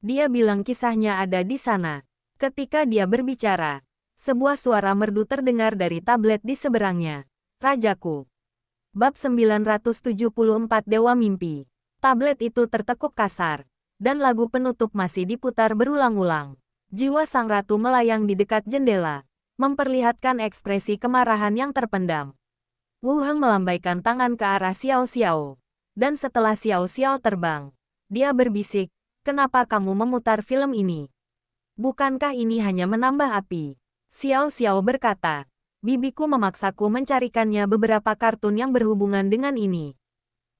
Dia bilang kisahnya ada di sana. Ketika dia berbicara, sebuah suara merdu terdengar dari tablet di seberangnya. Rajaku. Bab 974 Dewa Mimpi. Tablet itu tertekuk kasar, dan lagu penutup masih diputar berulang-ulang. Jiwa sang ratu melayang di dekat jendela, memperlihatkan ekspresi kemarahan yang terpendam. Wu Heng melambaikan tangan ke arah Xiao Xiao. Dan setelah Xiao Xiao terbang, dia berbisik, kenapa kamu memutar film ini? Bukankah ini hanya menambah api? Xiao Xiao berkata, bibiku memaksaku mencarikannya beberapa kartun yang berhubungan dengan ini.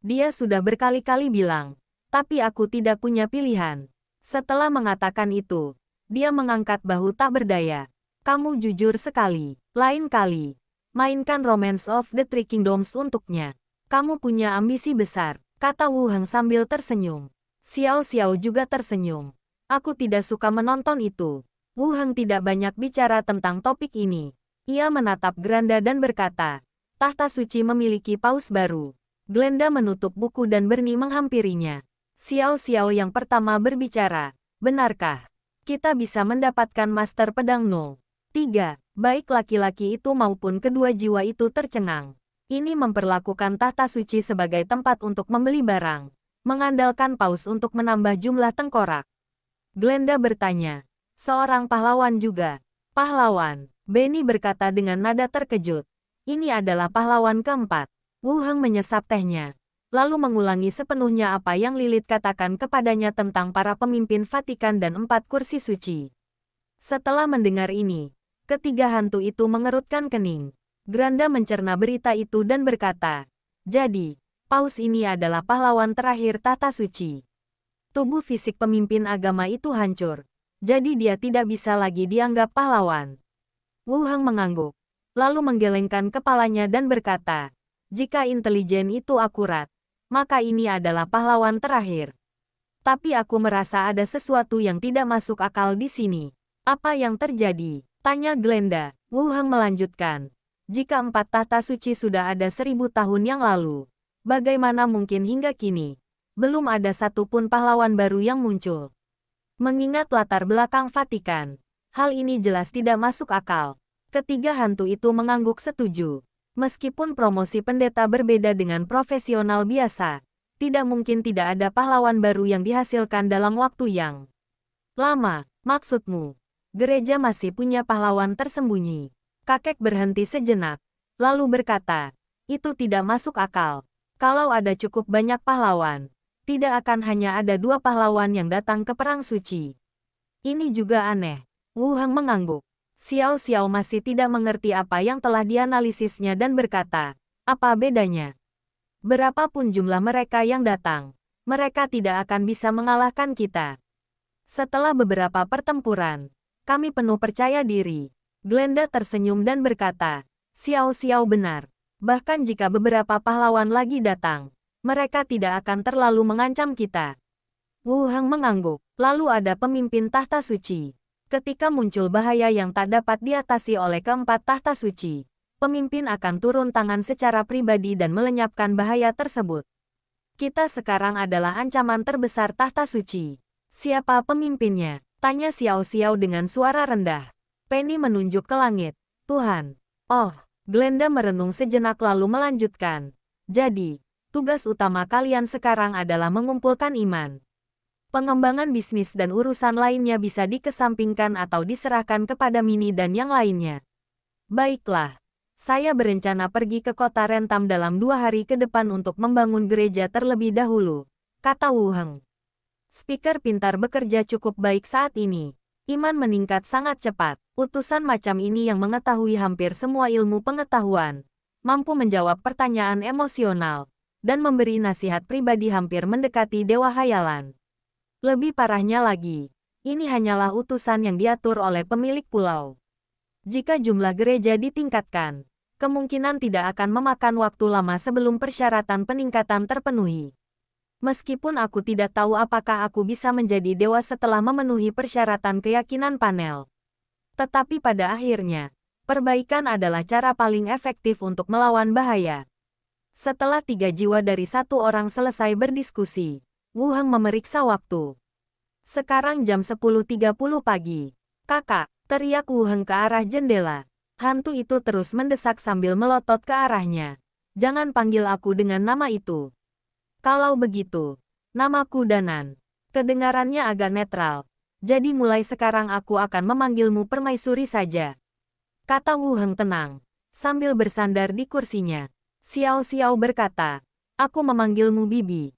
Dia sudah berkali-kali bilang, tapi aku tidak punya pilihan. Setelah mengatakan itu, dia mengangkat bahu tak berdaya. Kamu jujur sekali. Lain kali, mainkan Romance of the Three Kingdoms untuknya. Kamu punya ambisi besar, kata Wu Heng sambil tersenyum. Xiao Xiao juga tersenyum. Aku tidak suka menonton itu. Wu Heng tidak banyak bicara tentang topik ini. Ia menatap Glenda dan berkata, tahta suci memiliki paus baru. Glenda menutup buku dan Bernie menghampirinya. Xiao Xiao yang pertama berbicara, benarkah? Kita bisa mendapatkan Master Pedang No. 3. Baik laki-laki itu maupun kedua jiwa itu tercengang. Ini memperlakukan tahta suci sebagai tempat untuk membeli barang. Mengandalkan paus untuk menambah jumlah tengkorak. Glenda bertanya, seorang pahlawan juga. Pahlawan, Benny berkata dengan nada terkejut. Ini adalah pahlawan keempat. Wu Heng menyesap tehnya, lalu mengulangi sepenuhnya apa yang Lilith katakan kepadanya tentang para pemimpin Vatikan dan 4 kursi suci. Setelah mendengar ini, ketiga hantu itu mengerutkan kening. Glenda mencerna berita itu dan berkata, jadi, paus ini adalah pahlawan terakhir tahta suci. Tubuh fisik pemimpin agama itu hancur, jadi dia tidak bisa lagi dianggap pahlawan. Wu Heng mengangguk, lalu menggelengkan kepalanya dan berkata, jika intelijen itu akurat, maka ini adalah pahlawan terakhir. Tapi aku merasa ada sesuatu yang tidak masuk akal di sini. Apa yang terjadi? Tanya Glenda. Wu Heng melanjutkan. Jika 4 tahta suci sudah ada 1000 tahun yang lalu, bagaimana mungkin hingga kini belum ada satupun pahlawan baru yang muncul? Mengingat latar belakang Vatikan, hal ini jelas tidak masuk akal. Ketiga hantu itu mengangguk setuju. Meskipun promosi pendeta berbeda dengan profesional biasa, tidak mungkin tidak ada pahlawan baru yang dihasilkan dalam waktu yang lama. Maksudmu, gereja masih punya pahlawan tersembunyi? Kakek berhenti sejenak, lalu berkata, itu tidak masuk akal. Kalau ada cukup banyak pahlawan, tidak akan hanya ada 2 pahlawan yang datang ke Perang Suci. Ini juga aneh. Wu Heng mengangguk. Xiao Xiao masih tidak mengerti apa yang telah dianalisisnya dan berkata, apa bedanya? Berapapun jumlah mereka yang datang, mereka tidak akan bisa mengalahkan kita. Setelah beberapa pertempuran, kami penuh percaya diri. Glenda tersenyum dan berkata, Xiao Xiao benar. Bahkan jika beberapa pahlawan lagi datang, mereka tidak akan terlalu mengancam kita. Wu Heng mengangguk. Lalu ada pemimpin tahta suci. Ketika muncul bahaya yang tak dapat diatasi oleh keempat tahta suci, pemimpin akan turun tangan secara pribadi dan melenyapkan bahaya tersebut. Kita sekarang adalah ancaman terbesar tahta suci. Siapa pemimpinnya? Tanya Xiao Xiao dengan suara rendah. Penny menunjuk ke langit. Tuhan. Oh, Glenda merenung sejenak lalu melanjutkan. Jadi, tugas utama kalian sekarang adalah mengumpulkan iman. Pengembangan bisnis dan urusan lainnya bisa dikesampingkan atau diserahkan kepada Mini dan yang lainnya. Baiklah. Saya berencana pergi ke kota Rentam dalam 2 hari ke depan untuk membangun gereja terlebih dahulu, kata Wu Heng. Speaker pintar bekerja cukup baik saat ini. Iman meningkat sangat cepat. Utusan macam ini yang mengetahui hampir semua ilmu pengetahuan, mampu menjawab pertanyaan emosional, dan memberi nasihat pribadi hampir mendekati dewa hayalan. Lebih parahnya lagi, ini hanyalah utusan yang diatur oleh pemilik pulau. Jika jumlah gereja ditingkatkan, kemungkinan tidak akan memakan waktu lama sebelum persyaratan peningkatan terpenuhi. Meskipun aku tidak tahu apakah aku bisa menjadi dewa setelah memenuhi persyaratan keyakinan panel. Tetapi pada akhirnya, perbaikan adalah cara paling efektif untuk melawan bahaya. Setelah 3 jiwa dari 1 orang selesai berdiskusi, Wu Heng memeriksa waktu. Sekarang jam 10.30 pagi. Kakak, teriak Wu Heng ke arah jendela. Hantu itu terus mendesak sambil melotot ke arahnya. Jangan panggil aku dengan nama itu. Kalau begitu, namaku Danan. Kedengarannya agak netral. Jadi mulai sekarang aku akan memanggilmu Permaisuri saja. Kata Wu Heng tenang, sambil bersandar di kursinya. Xiao Xiao berkata, aku memanggilmu Bibi.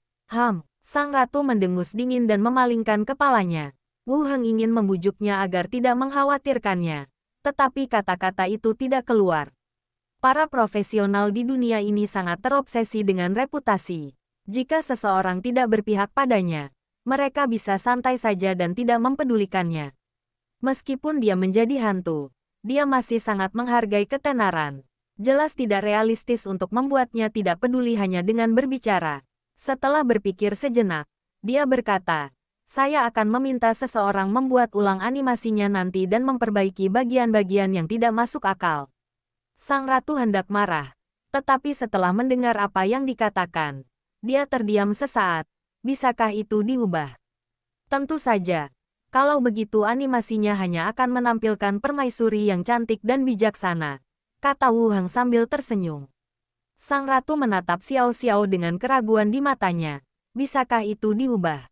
Sang ratu mendengus dingin dan memalingkan kepalanya. Wu Heng ingin membujuknya agar tidak mengkhawatirkannya. Tetapi kata-kata itu tidak keluar. Para profesional di dunia ini sangat terobsesi dengan reputasi. Jika seseorang tidak berpihak padanya, mereka bisa santai saja dan tidak mempedulikannya. Meskipun dia menjadi hantu, dia masih sangat menghargai ketenaran. Jelas tidak realistis untuk membuatnya tidak peduli hanya dengan berbicara. Setelah berpikir sejenak, dia berkata, saya akan meminta seseorang membuat ulang animasinya nanti dan memperbaiki bagian-bagian yang tidak masuk akal. Sang ratu hendak marah, tetapi setelah mendengar apa yang dikatakan, dia terdiam sesaat. Bisakah itu diubah? Tentu saja. Kalau begitu animasinya hanya akan menampilkan permaisuri yang cantik dan bijaksana, kata Wu Heng sambil tersenyum. Sang ratu menatap Xiao Xiao dengan keraguan di matanya. Bisakah itu diubah?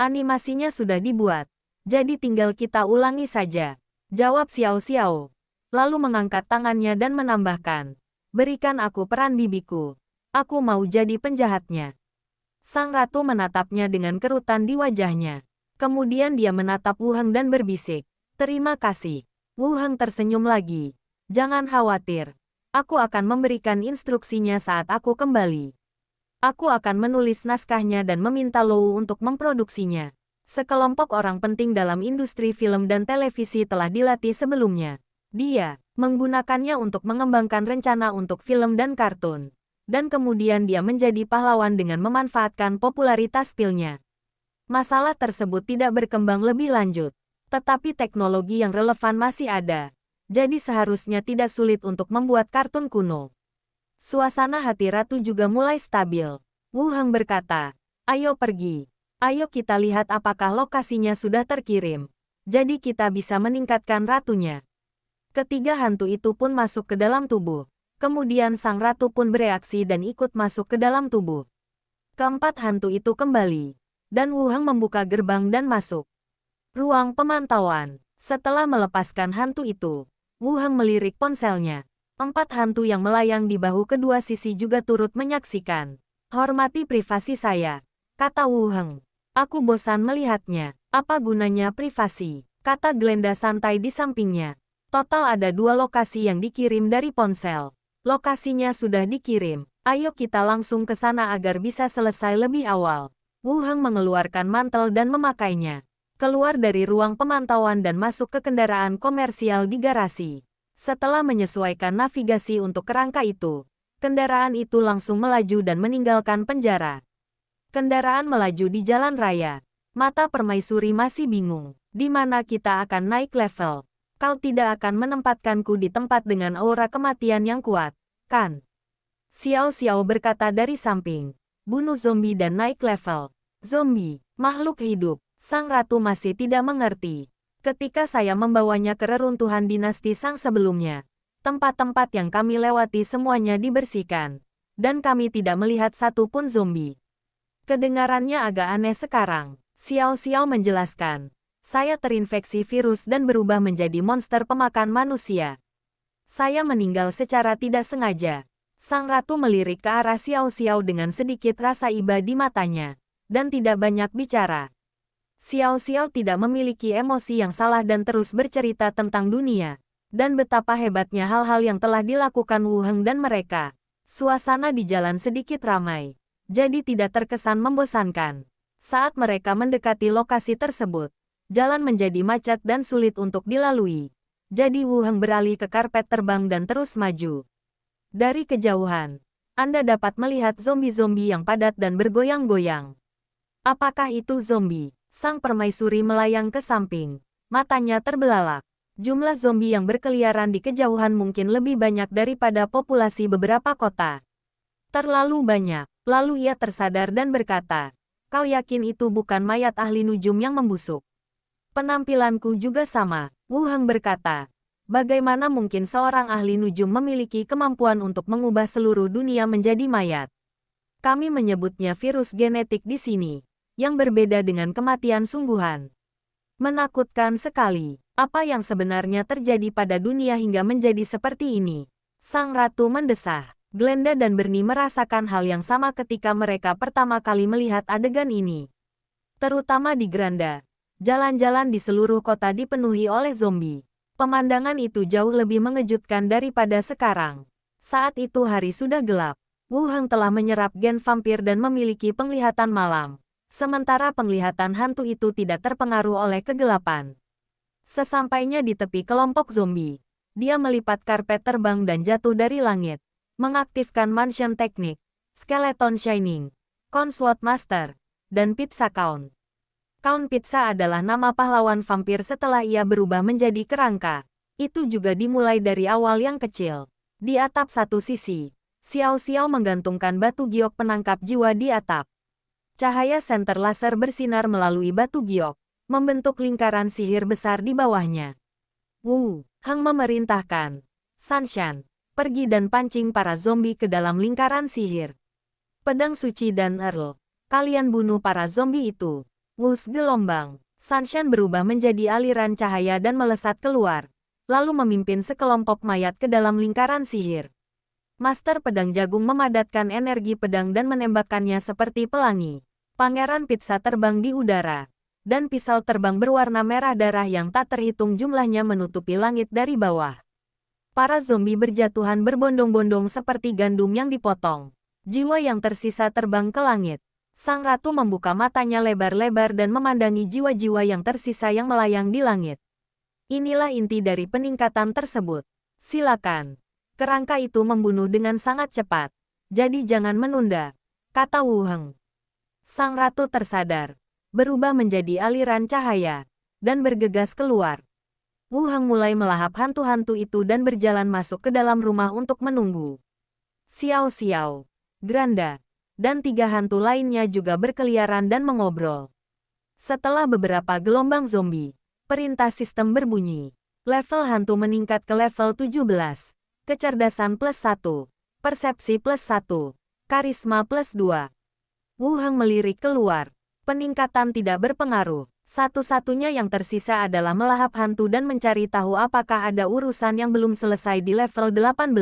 Animasinya sudah dibuat, jadi tinggal kita ulangi saja, jawab Xiao Xiao. Lalu mengangkat tangannya dan menambahkan, berikan aku peran bibiku. Aku mau jadi penjahatnya. Sang ratu menatapnya dengan kerutan di wajahnya. Kemudian dia menatap Wu Heng dan berbisik, terima kasih. Wu Heng tersenyum lagi. Jangan khawatir. Aku akan memberikan instruksinya saat aku kembali. Aku akan menulis naskahnya dan meminta Lou untuk memproduksinya. Sekelompok orang penting dalam industri film dan televisi telah dilatih sebelumnya. Dia menggunakannya untuk mengembangkan rencana untuk film dan kartun. Dan kemudian dia menjadi pahlawan dengan memanfaatkan popularitas pilnya. Masalah tersebut tidak berkembang lebih lanjut. Tetapi teknologi yang relevan masih ada. Jadi seharusnya tidak sulit untuk membuat kartun kuno. Suasana hati ratu juga mulai stabil. Wu Heng berkata, ayo pergi. Ayo kita lihat apakah lokasinya sudah terkirim. Jadi kita bisa meningkatkan ratunya. Ketiga hantu itu pun masuk ke dalam tubuh. Kemudian sang ratu pun bereaksi dan ikut masuk ke dalam tubuh. Keempat hantu itu kembali. Dan Wu Heng membuka gerbang dan masuk. Ruang pemantauan. Setelah melepaskan hantu itu, Wu Heng melirik ponselnya. 4 hantu yang melayang di bahu kedua sisi juga turut menyaksikan. Hormati privasi saya, kata Wu Heng. Aku bosan melihatnya. Apa gunanya privasi? Kata Glenda santai di sampingnya. Total ada 2 lokasi yang dikirim dari ponsel. Lokasinya sudah dikirim. Ayo kita langsung ke sana agar bisa selesai lebih awal. Wu Heng mengeluarkan mantel dan memakainya. Keluar dari ruang pemantauan dan masuk ke kendaraan komersial di garasi. Setelah menyesuaikan navigasi untuk kerangka itu, kendaraan itu langsung melaju dan meninggalkan penjara. Kendaraan melaju di jalan raya. Mata permaisuri masih bingung. Di mana kita akan naik level? Kau tidak akan menempatkanku di tempat dengan aura kematian yang kuat, kan? Xiao Xiao berkata dari samping. Bunuh zombie dan naik level. Zombie, makhluk hidup. Sang ratu masih tidak mengerti. Ketika saya membawanya ke reruntuhan dinasti Sang sebelumnya, tempat-tempat yang kami lewati semuanya dibersihkan. Dan kami tidak melihat satu pun zombie. Kedengarannya agak aneh sekarang. Xiao Xiao menjelaskan. Saya terinfeksi virus dan berubah menjadi monster pemakan manusia. Saya meninggal secara tidak sengaja. Sang ratu melirik ke arah Xiao Xiao dengan sedikit rasa iba di matanya. Dan tidak banyak bicara. Xiao Xiao tidak memiliki emosi yang salah dan terus bercerita tentang dunia. Dan betapa hebatnya hal-hal yang telah dilakukan Wu Heng dan mereka. Suasana di jalan sedikit ramai. Jadi tidak terkesan membosankan. Saat mereka mendekati lokasi tersebut, jalan menjadi macet dan sulit untuk dilalui. Jadi Wu Heng beralih ke karpet terbang dan terus maju. Dari kejauhan, Anda dapat melihat zombie-zombie yang padat dan bergoyang-goyang. Apakah itu zombie? Sang permaisuri melayang ke samping. Matanya terbelalak. Jumlah zombie yang berkeliaran di kejauhan mungkin lebih banyak daripada populasi beberapa kota. Terlalu banyak. Lalu ia tersadar dan berkata, kau yakin itu bukan mayat ahli nujum yang membusuk? Penampilanku juga sama, Wu Heng berkata. Bagaimana mungkin seorang ahli nujum memiliki kemampuan untuk mengubah seluruh dunia menjadi mayat? Kami menyebutnya virus genetik di sini, yang berbeda dengan kematian sungguhan. Menakutkan sekali. Apa yang sebenarnya terjadi pada dunia hingga menjadi seperti ini? Sang ratu mendesah. Glenda dan Bernie merasakan hal yang sama ketika mereka pertama kali melihat adegan ini. Terutama di Granda. Jalan-jalan di seluruh kota dipenuhi oleh zombie. Pemandangan itu jauh lebih mengejutkan daripada sekarang. Saat itu hari sudah gelap. Wu Heng telah menyerap gen vampir dan memiliki penglihatan malam. Sementara penglihatan hantu itu tidak terpengaruh oleh kegelapan. Sesampainya di tepi kelompok zombie, dia melipat karpet terbang dan jatuh dari langit. Mengaktifkan Mansion Teknik, Skeleton Shining, Count Sword Master, dan Pizza Count. Count Pizza adalah nama pahlawan vampir setelah ia berubah menjadi kerangka. Itu juga dimulai dari awal yang kecil. Di atap satu sisi, Xiao Xiao menggantungkan batu giok penangkap jiwa di atap. Cahaya senter laser bersinar melalui batu giok, membentuk lingkaran sihir besar di bawahnya. Wu Heng memerintahkan, Sanshan, pergi dan pancing para zombie ke dalam lingkaran sihir. Pedang suci dan Earl, kalian bunuh para zombie itu. Wus gelombang. Sanshan berubah menjadi aliran cahaya dan melesat keluar, lalu memimpin sekelompok mayat ke dalam lingkaran sihir. Master Pedang Jagung memadatkan energi pedang dan menembakkannya seperti pelangi. Pangeran Pizza terbang di udara, dan pisau terbang berwarna merah darah yang tak terhitung jumlahnya menutupi langit dari bawah. Para zombie berjatuhan berbondong-bondong seperti gandum yang dipotong. Jiwa yang tersisa terbang ke langit. Sang ratu membuka matanya lebar-lebar dan memandangi jiwa-jiwa yang tersisa yang melayang di langit. Inilah inti dari peningkatan tersebut. Silakan. Kerangka itu membunuh dengan sangat cepat. Jadi jangan menunda, kata Wu Heng. Sang ratu tersadar, berubah menjadi aliran cahaya. dan bergegas keluar. Wu Heng mulai melahap hantu-hantu itu dan berjalan masuk ke dalam rumah untuk menunggu. Xiao Xiao, Granda, dan 3 hantu lainnya juga berkeliaran dan mengobrol. Setelah beberapa gelombang zombie, perintah sistem berbunyi. Level hantu meningkat ke level 17. Kecerdasan +1. Persepsi +1. Karisma +2. Wu Heng melirik keluar. Peningkatan tidak berpengaruh. Satu-satunya yang tersisa adalah melahap hantu dan mencari tahu apakah ada urusan yang belum selesai di level 18.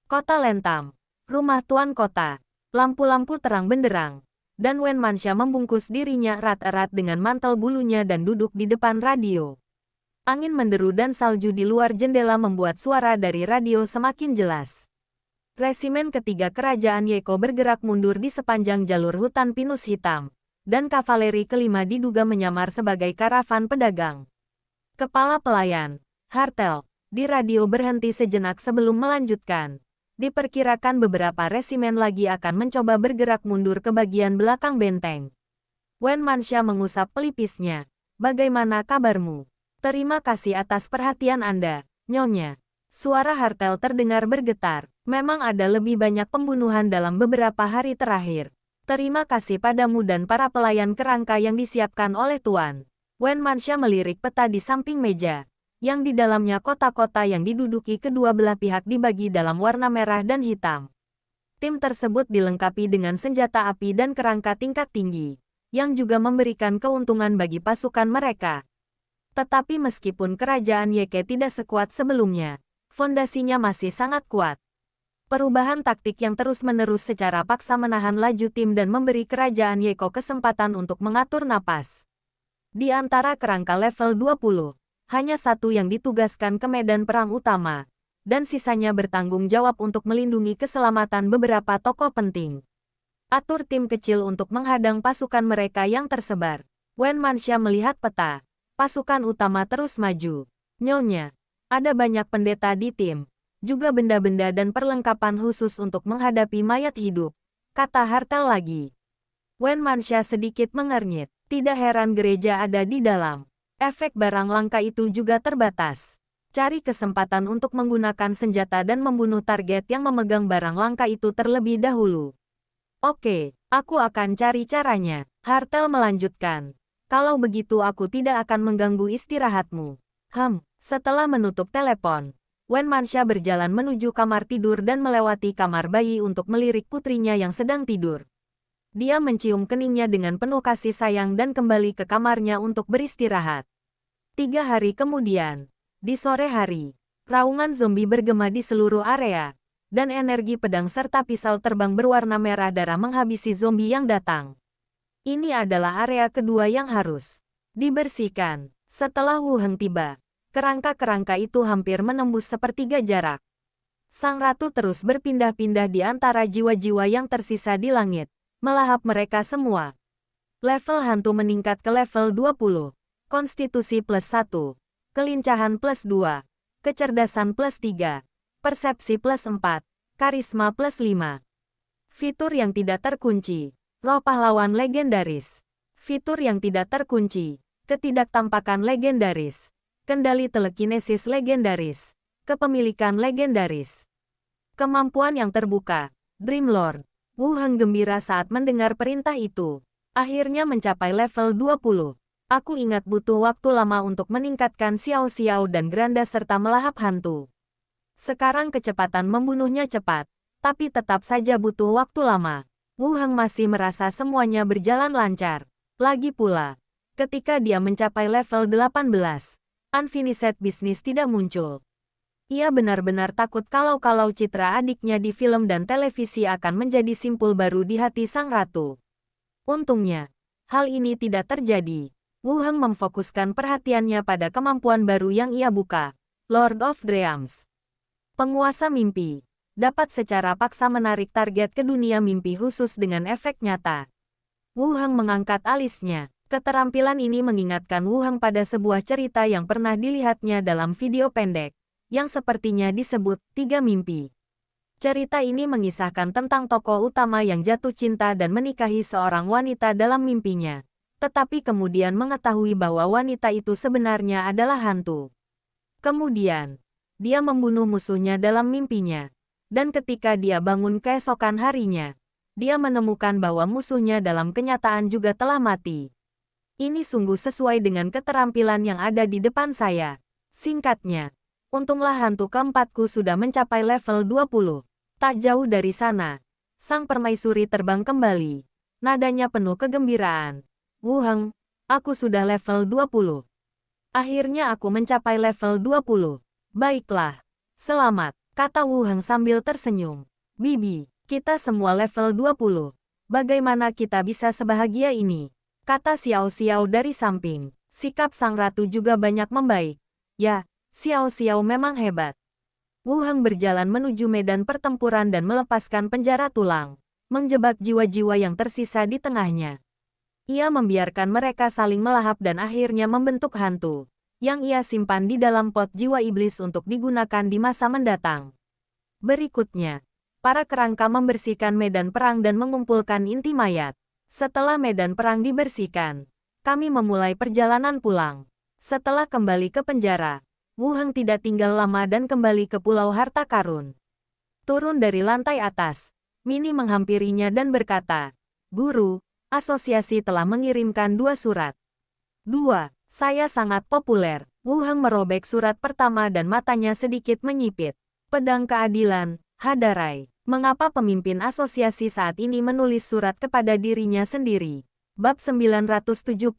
Kota Lentam. Rumah Tuan Kota. Lampu-lampu terang benderang. Dan Wen Manxia membungkus dirinya erat-erat dengan mantel bulunya dan duduk di depan radio. Angin menderu dan salju di luar jendela membuat suara dari radio semakin jelas. Resimen ketiga kerajaan Yeko bergerak mundur di sepanjang jalur hutan pinus hitam, dan kavaleri kelima diduga menyamar sebagai karavan pedagang. Kepala pelayan, Hartel, di radio berhenti sejenak sebelum melanjutkan. Diperkirakan beberapa resimen lagi akan mencoba bergerak mundur ke bagian belakang benteng. Wen Manxia mengusap pelipisnya. Bagaimana kabarmu? Terima kasih atas perhatian Anda, Nyonya. Suara Hartel terdengar bergetar. Memang ada lebih banyak pembunuhan dalam beberapa hari terakhir. Terima kasih padamu dan para pelayan kerangka yang disiapkan oleh Tuan. Wen Manxia melirik peta di samping meja, yang di dalamnya kota-kota yang diduduki kedua belah pihak dibagi dalam warna merah dan hitam. Tim tersebut dilengkapi dengan senjata api dan kerangka tingkat tinggi, yang juga memberikan keuntungan bagi pasukan mereka. Tetapi meskipun kerajaan Yeke tidak sekuat sebelumnya, fondasinya masih sangat kuat. Perubahan taktik yang terus-menerus secara paksa menahan laju tim dan memberi kerajaan Yeko kesempatan untuk mengatur napas. Di antara kerangka level 20, hanya satu yang ditugaskan ke medan perang utama, dan sisanya bertanggung jawab untuk melindungi keselamatan beberapa tokoh penting. Atur tim kecil untuk menghadang pasukan mereka yang tersebar. Wen Manxia melihat peta. Pasukan utama terus maju. Nyonya, ada banyak pendeta di tim. Juga benda-benda dan perlengkapan khusus untuk menghadapi mayat hidup, kata Hartel lagi. Wen Manxia sedikit mengernyit. Tidak heran gereja ada di dalam. Efek barang langka itu juga terbatas. Cari kesempatan untuk menggunakan senjata dan membunuh target yang memegang barang langka itu terlebih dahulu. Oke, aku akan cari caranya. Hartel melanjutkan. Kalau begitu aku tidak akan mengganggu istirahatmu. Setelah menutup telepon, Wen Manxia berjalan menuju kamar tidur dan melewati kamar bayi untuk melirik putrinya yang sedang tidur. Dia mencium keningnya dengan penuh kasih sayang dan kembali ke kamarnya untuk beristirahat. 3 hari kemudian, di sore hari, raungan zombie bergema di seluruh area, dan energi pedang serta pisau terbang berwarna merah darah menghabisi zombie yang datang. Ini adalah area kedua yang harus dibersihkan. Setelah Wu Heng tiba, kerangka-kerangka itu hampir menembus sepertiga jarak. Sang ratu terus berpindah-pindah di antara jiwa-jiwa yang tersisa di langit, melahap mereka semua. Level hantu meningkat ke level 20. Konstitusi +1. Kelincahan +2. Kecerdasan +3. Persepsi +4. Karisma +5. Fitur yang tidak terkunci. Roh pahlawan legendaris. Fitur yang tidak terkunci. Ketidaktampakan legendaris. Kendali telekinesis legendaris. Kepemilikan legendaris. Kemampuan yang terbuka. Dream Lord. Wu Heng gembira saat mendengar perintah itu. Akhirnya mencapai level 20. Aku ingat butuh waktu lama untuk meningkatkan Xiao Xiao dan Granda serta melahap hantu. Sekarang kecepatan membunuhnya cepat, tapi tetap saja butuh waktu lama. Wu Heng masih merasa semuanya berjalan lancar. Lagi pula, ketika dia mencapai level 18, unfinished business tidak muncul. Ia benar-benar takut kalau citra adiknya di film dan televisi akan menjadi simpul baru di hati sang ratu. Untungnya, hal ini tidak terjadi. Wu Heng memfokuskan perhatiannya pada kemampuan baru yang ia buka, Lord of Dreams. Penguasa mimpi. Dapat secara paksa menarik target ke dunia mimpi khusus dengan efek nyata. Wu Heng mengangkat alisnya. Keterampilan ini mengingatkan Wu Heng pada sebuah cerita yang pernah dilihatnya dalam video pendek, yang sepertinya disebut 3 Mimpi. Cerita ini mengisahkan tentang tokoh utama yang jatuh cinta dan menikahi seorang wanita dalam mimpinya. tetapi kemudian mengetahui bahwa wanita itu sebenarnya adalah hantu. Kemudian, dia membunuh musuhnya dalam mimpinya. Dan ketika dia bangun keesokan harinya, dia menemukan bahwa musuhnya dalam kenyataan juga telah mati. Ini sungguh sesuai dengan keterampilan yang ada di depan saya. Singkatnya, untunglah hantu keempatku sudah mencapai level 20. Tak jauh dari sana, sang permaisuri terbang kembali. Nadanya penuh kegembiraan. Wu Heng, aku sudah level 20. Akhirnya aku mencapai level 20. Baiklah. Selamat, kata Wu Heng sambil tersenyum. Bibi, kita semua level 20. Bagaimana kita bisa sebahagia ini? Kata Xiao Xiao dari samping. Sikap sang ratu juga banyak membaik. Ya, Xiao Xiao memang hebat. Wu Heng berjalan menuju medan pertempuran dan melepaskan penjara tulang, menjebak jiwa-jiwa yang tersisa di tengahnya. Ia membiarkan mereka saling melahap dan akhirnya membentuk hantu, yang ia simpan di dalam pot jiwa iblis untuk digunakan di masa mendatang. Berikutnya, para kerangka membersihkan medan perang dan mengumpulkan inti mayat. Setelah medan perang dibersihkan, kami memulai perjalanan pulang. Setelah kembali ke penjara, Wu Heng tidak tinggal lama dan kembali ke Pulau Harta Karun. Turun dari lantai atas, Mini menghampirinya dan berkata, "Guru, asosiasi telah mengirimkan 2 surat. 2. Saya sangat populer." Wu Heng merobek surat pertama dan matanya sedikit menyipit. Pedang Keadilan, Hadarai. Mengapa pemimpin asosiasi saat ini menulis surat kepada dirinya sendiri? Bab 975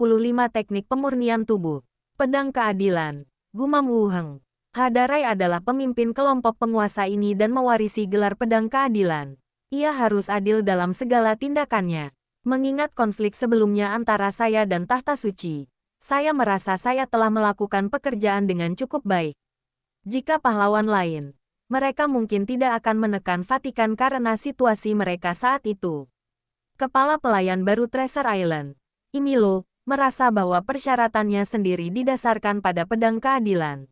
Teknik Pemurnian Tubuh. Pedang Keadilan. Gumam Wu Heng. Hadarai adalah pemimpin kelompok penguasa ini dan mewarisi gelar Pedang Keadilan. Ia harus adil dalam segala tindakannya. Mengingat konflik sebelumnya antara saya dan Tahta Suci, saya merasa saya telah melakukan pekerjaan dengan cukup baik. Jika pahlawan lain, mereka mungkin tidak akan menekan Vatikan karena situasi mereka saat itu. Kepala pelayan baru Treasure Island, Imilo, merasa bahwa persyaratannya sendiri didasarkan pada pedang keadilan.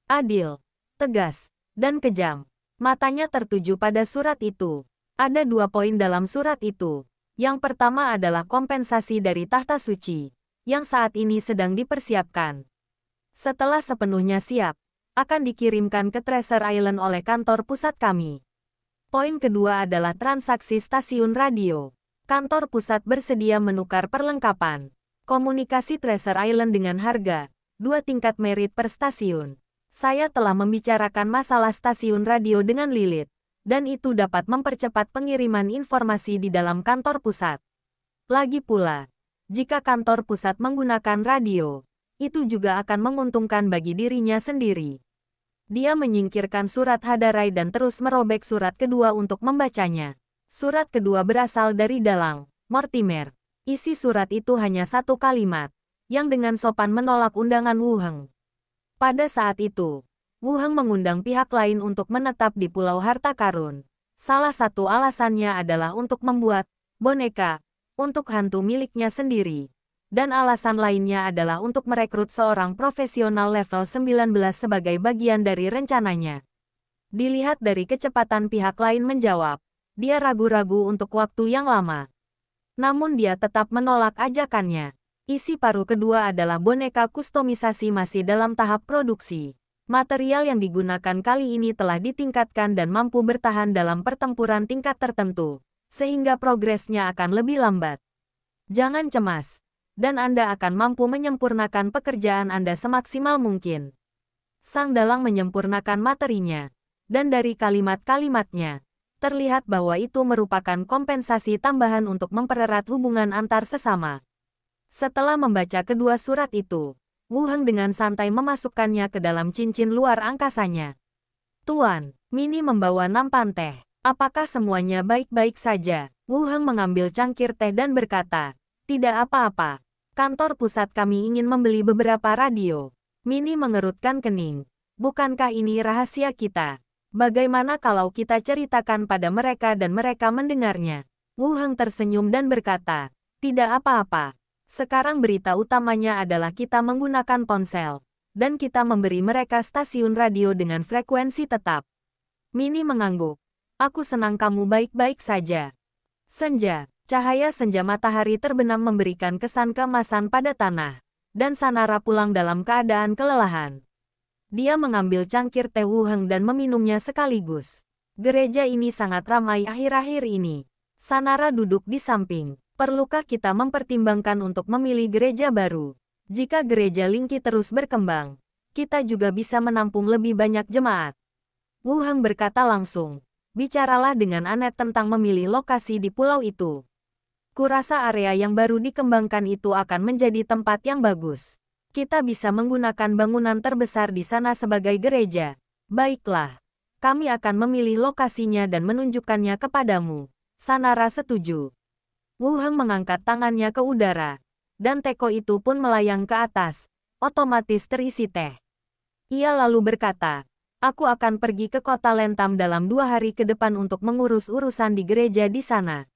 Adil, tegas, dan kejam. Matanya tertuju pada surat itu. Ada 2 poin dalam surat itu. Yang pertama adalah kompensasi dari Tahta Suci, yang saat ini sedang dipersiapkan. Setelah sepenuhnya siap, akan dikirimkan ke Treasure Island oleh kantor pusat kami. Poin kedua adalah transaksi stasiun radio. Kantor pusat bersedia menukar perlengkapan komunikasi Treasure Island dengan harga 2 tingkat merit per stasiun. Saya telah membicarakan masalah stasiun radio dengan Lilith, dan itu dapat mempercepat pengiriman informasi di dalam kantor pusat. Lagi pula, jika kantor pusat menggunakan radio, itu juga akan menguntungkan bagi dirinya sendiri. Dia menyingkirkan surat Hadarai dan terus merobek surat kedua untuk membacanya. Surat kedua berasal dari Dalang, Mortimer. Isi surat itu hanya 1 kalimat, yang dengan sopan menolak undangan Wu Heng. Pada saat itu, Wu Heng mengundang pihak lain untuk menetap di Pulau Harta Karun. Salah satu alasannya adalah untuk membuat boneka untuk hantu miliknya sendiri. Dan alasan lainnya adalah untuk merekrut seorang profesional level 19 sebagai bagian dari rencananya. Dilihat dari kecepatan pihak lain menjawab, dia ragu-ragu untuk waktu yang lama. Namun dia tetap menolak ajakannya. Isi paruh kedua adalah boneka kustomisasi masih dalam tahap produksi. Material yang digunakan kali ini telah ditingkatkan dan mampu bertahan dalam pertempuran tingkat tertentu, sehingga progresnya akan lebih lambat. Jangan cemas, dan Anda akan mampu menyempurnakan pekerjaan Anda semaksimal mungkin. Sang dalang menyempurnakan materinya, dan dari kalimat-kalimatnya, terlihat bahwa itu merupakan kompensasi tambahan untuk mempererat hubungan antar sesama. Setelah membaca kedua surat itu, Wu Heng dengan santai memasukkannya ke dalam cincin luar angkasanya. "Tuan, Mini membawa nampan teh. Apakah semuanya baik-baik saja?" Wu Heng mengambil cangkir teh dan berkata, "Tidak apa-apa. Kantor pusat kami ingin membeli beberapa radio." Mini mengerutkan kening. "Bukankah ini rahasia kita? Bagaimana kalau kita ceritakan pada mereka dan mereka mendengarnya?" Wu Heng tersenyum dan berkata, "Tidak apa-apa. Sekarang berita utamanya adalah kita menggunakan ponsel, dan kita memberi mereka stasiun radio dengan frekuensi tetap." Mini mengangguk. "Aku senang kamu baik-baik saja." Senja, Cahaya senja matahari terbenam memberikan kesan keemasan pada tanah, dan Sanara pulang dalam keadaan kelelahan. Dia mengambil cangkir teh Wu Heng dan meminumnya sekaligus. Gereja ini sangat ramai akhir-akhir ini. Sanara duduk di samping. Perlukah kita mempertimbangkan untuk memilih gereja baru? Jika gereja Lingqi terus berkembang, kita juga bisa menampung lebih banyak jemaat. Wu Heng berkata langsung. Bicaralah dengan Anet tentang memilih lokasi di pulau itu. Kurasa area yang baru dikembangkan itu akan menjadi tempat yang bagus. Kita bisa menggunakan bangunan terbesar di sana sebagai gereja. Baiklah. Kami akan memilih lokasinya dan menunjukkannya kepadamu. Sanara setuju. Wu Heng mengangkat tangannya ke udara. Dan teko itu pun melayang ke atas. Otomatis terisi teh. Ia lalu berkata, aku akan pergi ke kota Lentam dalam 2 hari ke depan untuk mengurus urusan di gereja di sana.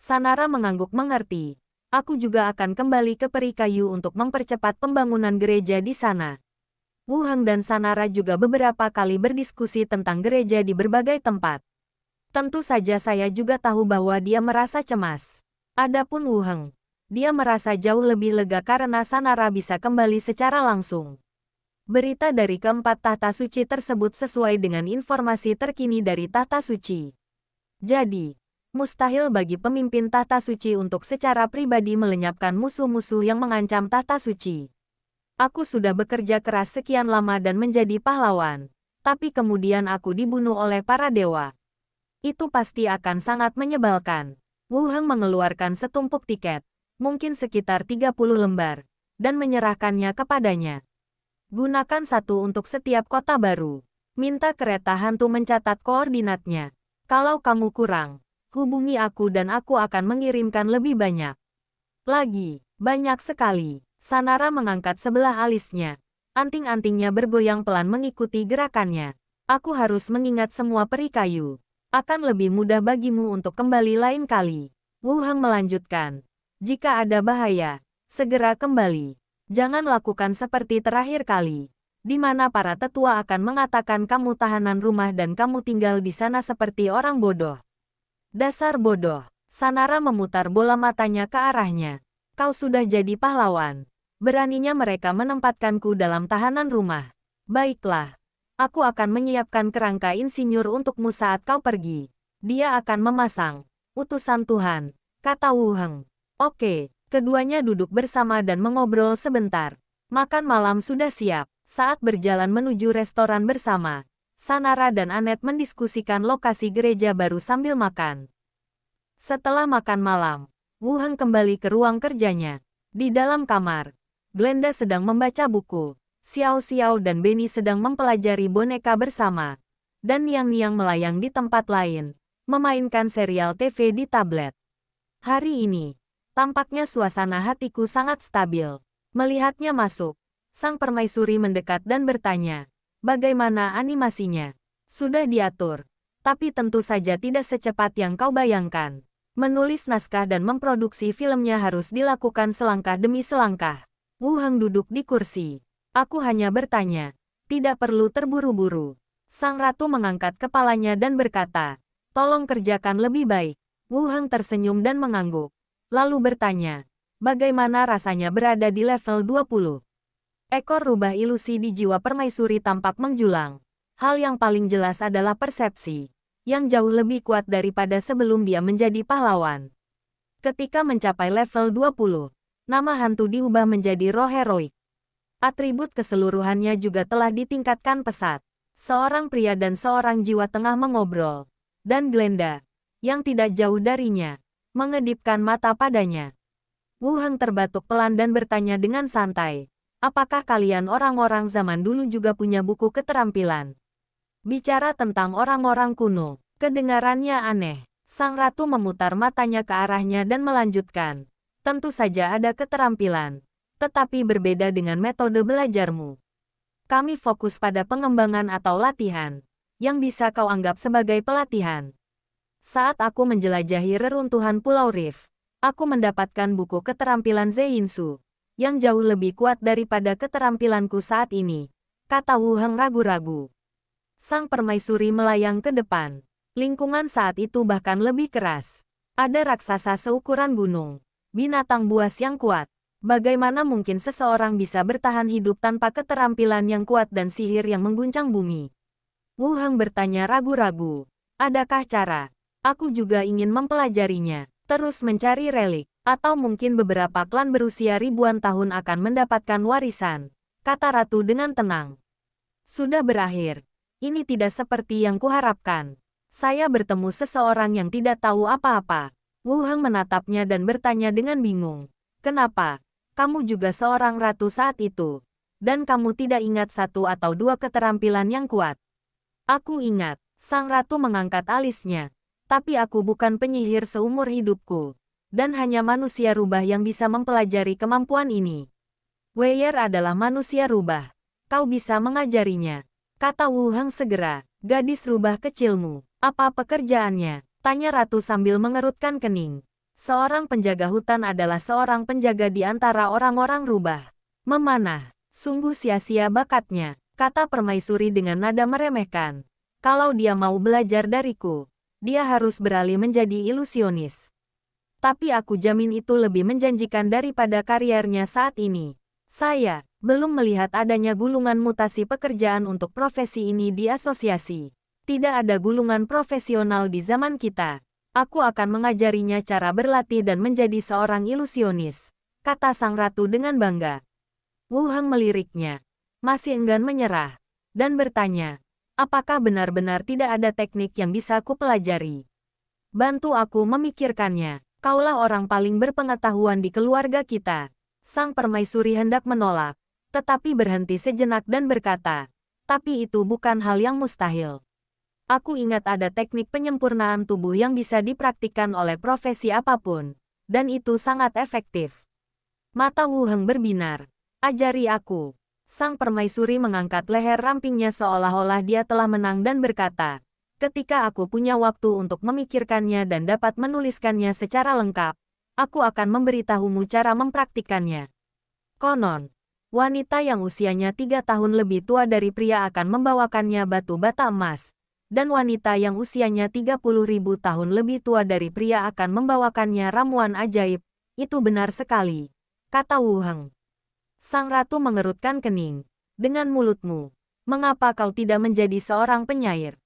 Sanara mengangguk mengerti. Aku juga akan kembali ke Peri Kayu untuk mempercepat pembangunan gereja di sana. Wu Heng dan Sanara juga beberapa kali berdiskusi tentang gereja di berbagai tempat. Tentu saja saya juga tahu bahwa dia merasa cemas. Adapun Wu Heng, dia merasa jauh lebih lega karena Sanara bisa kembali secara langsung. Berita dari keempat tahta suci tersebut sesuai dengan informasi terkini dari tahta suci. Jadi, mustahil bagi pemimpin tahta suci untuk secara pribadi melenyapkan musuh-musuh yang mengancam tahta suci. Aku sudah bekerja keras sekian lama dan menjadi pahlawan, tapi kemudian aku dibunuh oleh para dewa. Itu pasti akan sangat menyebalkan. Wu Heng mengeluarkan setumpuk tiket, mungkin sekitar 30 lembar, dan menyerahkannya kepadanya. Gunakan satu untuk setiap kota baru. Minta kereta hantu mencatat koordinatnya. Kalau kamu kurang, hubungi aku dan aku akan mengirimkan lebih banyak. Lagi, banyak sekali. Sanara mengangkat sebelah alisnya. Anting-antingnya bergoyang pelan mengikuti gerakannya. Aku harus mengingat semua peri kayu. Akan lebih mudah bagimu untuk kembali lain kali. Wu Heng melanjutkan. Jika ada bahaya, segera kembali. Jangan lakukan seperti terakhir kali, di mana para tetua akan mengatakan kamu tahanan rumah dan kamu tinggal di sana seperti orang bodoh. Dasar bodoh. Sanara memutar bola matanya ke arahnya. Kau sudah jadi pahlawan. Beraninya mereka menempatkanku dalam tahanan rumah. Baiklah. Aku akan menyiapkan kerangka insinyur untukmu saat kau pergi. Dia akan memasang utusan Tuhan, kata Wu Heng. Oke. Keduanya duduk bersama dan mengobrol sebentar. Makan malam sudah siap. Saat berjalan menuju restoran bersama, Sanara dan Anet mendiskusikan lokasi gereja baru sambil makan. Setelah makan malam, Wu Heng kembali ke ruang kerjanya. Di dalam kamar, Glenda sedang membaca buku. Xiao Xiao dan Benny sedang mempelajari boneka bersama. Dan Niang-Niang melayang di tempat lain, memainkan serial TV di tablet. Hari ini, tampaknya suasana hatiku sangat stabil. Melihatnya masuk, sang permaisuri mendekat dan bertanya, bagaimana animasinya? Sudah diatur, tapi tentu saja tidak secepat yang kau bayangkan. Menulis naskah dan memproduksi filmnya harus dilakukan selangkah demi selangkah. Wu Heng duduk di kursi. Aku hanya bertanya, tidak perlu terburu-buru. Sang ratu mengangkat kepalanya dan berkata, tolong kerjakan lebih baik. Wu Heng tersenyum dan mengangguk. Lalu bertanya, bagaimana rasanya berada di level 20? Ekor rubah ilusi di jiwa permaisuri tampak menjulang. Hal yang paling jelas adalah persepsi, yang jauh lebih kuat daripada sebelum dia menjadi pahlawan. Ketika mencapai level 20, nama hantu diubah menjadi roh heroik. Atribut keseluruhannya juga telah ditingkatkan pesat. Seorang pria dan seorang jiwa tengah mengobrol. Dan Glenda, yang tidak jauh darinya, mengedipkan mata padanya. Wu Heng terbatuk pelan dan bertanya dengan santai. Apakah kalian orang-orang zaman dulu juga punya buku keterampilan? Bicara tentang orang-orang kuno, kedengarannya aneh. Sang ratu memutar matanya ke arahnya dan melanjutkan. Tentu saja ada keterampilan, tetapi berbeda dengan metode belajarmu. Kami fokus pada pengembangan atau latihan, yang bisa kau anggap sebagai pelatihan. Saat aku menjelajahi reruntuhan Pulau Rift, aku mendapatkan buku keterampilan Zeinsu, yang jauh lebih kuat daripada keterampilanku saat ini, kata Wu Heng ragu-ragu. Sang permaisuri melayang ke depan. Lingkungan saat itu bahkan lebih keras. Ada raksasa seukuran gunung. Binatang buas yang kuat. Bagaimana mungkin seseorang bisa bertahan hidup tanpa keterampilan yang kuat dan sihir yang mengguncang bumi? Wu Heng bertanya ragu-ragu. Adakah cara? Aku juga ingin mempelajarinya. Terus mencari relik. Atau mungkin beberapa klan berusia ribuan tahun akan mendapatkan warisan. Kata Ratu dengan tenang. Sudah berakhir. Ini tidak seperti yang kuharapkan. Saya bertemu seseorang yang tidak tahu apa-apa. Wu Heng menatapnya dan bertanya dengan bingung. Kenapa? Kamu juga seorang ratu saat itu. Dan kamu tidak ingat satu atau dua keterampilan yang kuat. Aku ingat. Sang ratu mengangkat alisnya. Tapi aku bukan penyihir seumur hidupku. Dan hanya manusia rubah yang bisa mempelajari kemampuan ini. Weyer adalah manusia rubah. Kau bisa mengajarinya. Kata Wu Heng segera. Gadis rubah kecilmu. Apa pekerjaannya? Tanya ratu sambil mengerutkan kening. Seorang penjaga hutan adalah seorang penjaga di antara orang-orang rubah. Memanah. Sungguh sia-sia bakatnya. Kata permaisuri dengan nada meremehkan. Kalau dia mau belajar dariku, dia harus beralih menjadi ilusionis. Tapi aku jamin itu lebih menjanjikan daripada kariernya saat ini. Saya belum melihat adanya gulungan mutasi pekerjaan untuk profesi ini di asosiasi. Tidak ada gulungan profesional di zaman kita. Aku akan mengajarinya cara berlatih dan menjadi seorang ilusionis, kata sang ratu dengan bangga. Wu Heng meliriknya, masih enggan menyerah, dan bertanya, apakah benar-benar tidak ada teknik yang bisa aku pelajari? Bantu aku memikirkannya, kaulah orang paling berpengetahuan di keluarga kita. Sang permaisuri hendak menolak, tetapi berhenti sejenak dan berkata, tapi itu bukan hal yang mustahil. Aku ingat ada teknik penyempurnaan tubuh yang bisa dipraktikkan oleh profesi apapun, dan itu sangat efektif. Mata Wu Heng berbinar. Ajari aku. Sang permaisuri mengangkat leher rampingnya seolah-olah dia telah menang dan berkata, ketika aku punya waktu untuk memikirkannya dan dapat menuliskannya secara lengkap, aku akan memberitahumu cara mempraktikannya. Konon, wanita yang usianya 3 tahun lebih tua dari pria akan membawakannya batu bata emas. Dan wanita yang usianya 30.000 tahun lebih tua dari pria akan membawakannya ramuan ajaib. Itu benar sekali, kata Wu Heng. Sang ratu mengerutkan kening. Dengan mulutmu, mengapa kau tidak menjadi seorang penyair?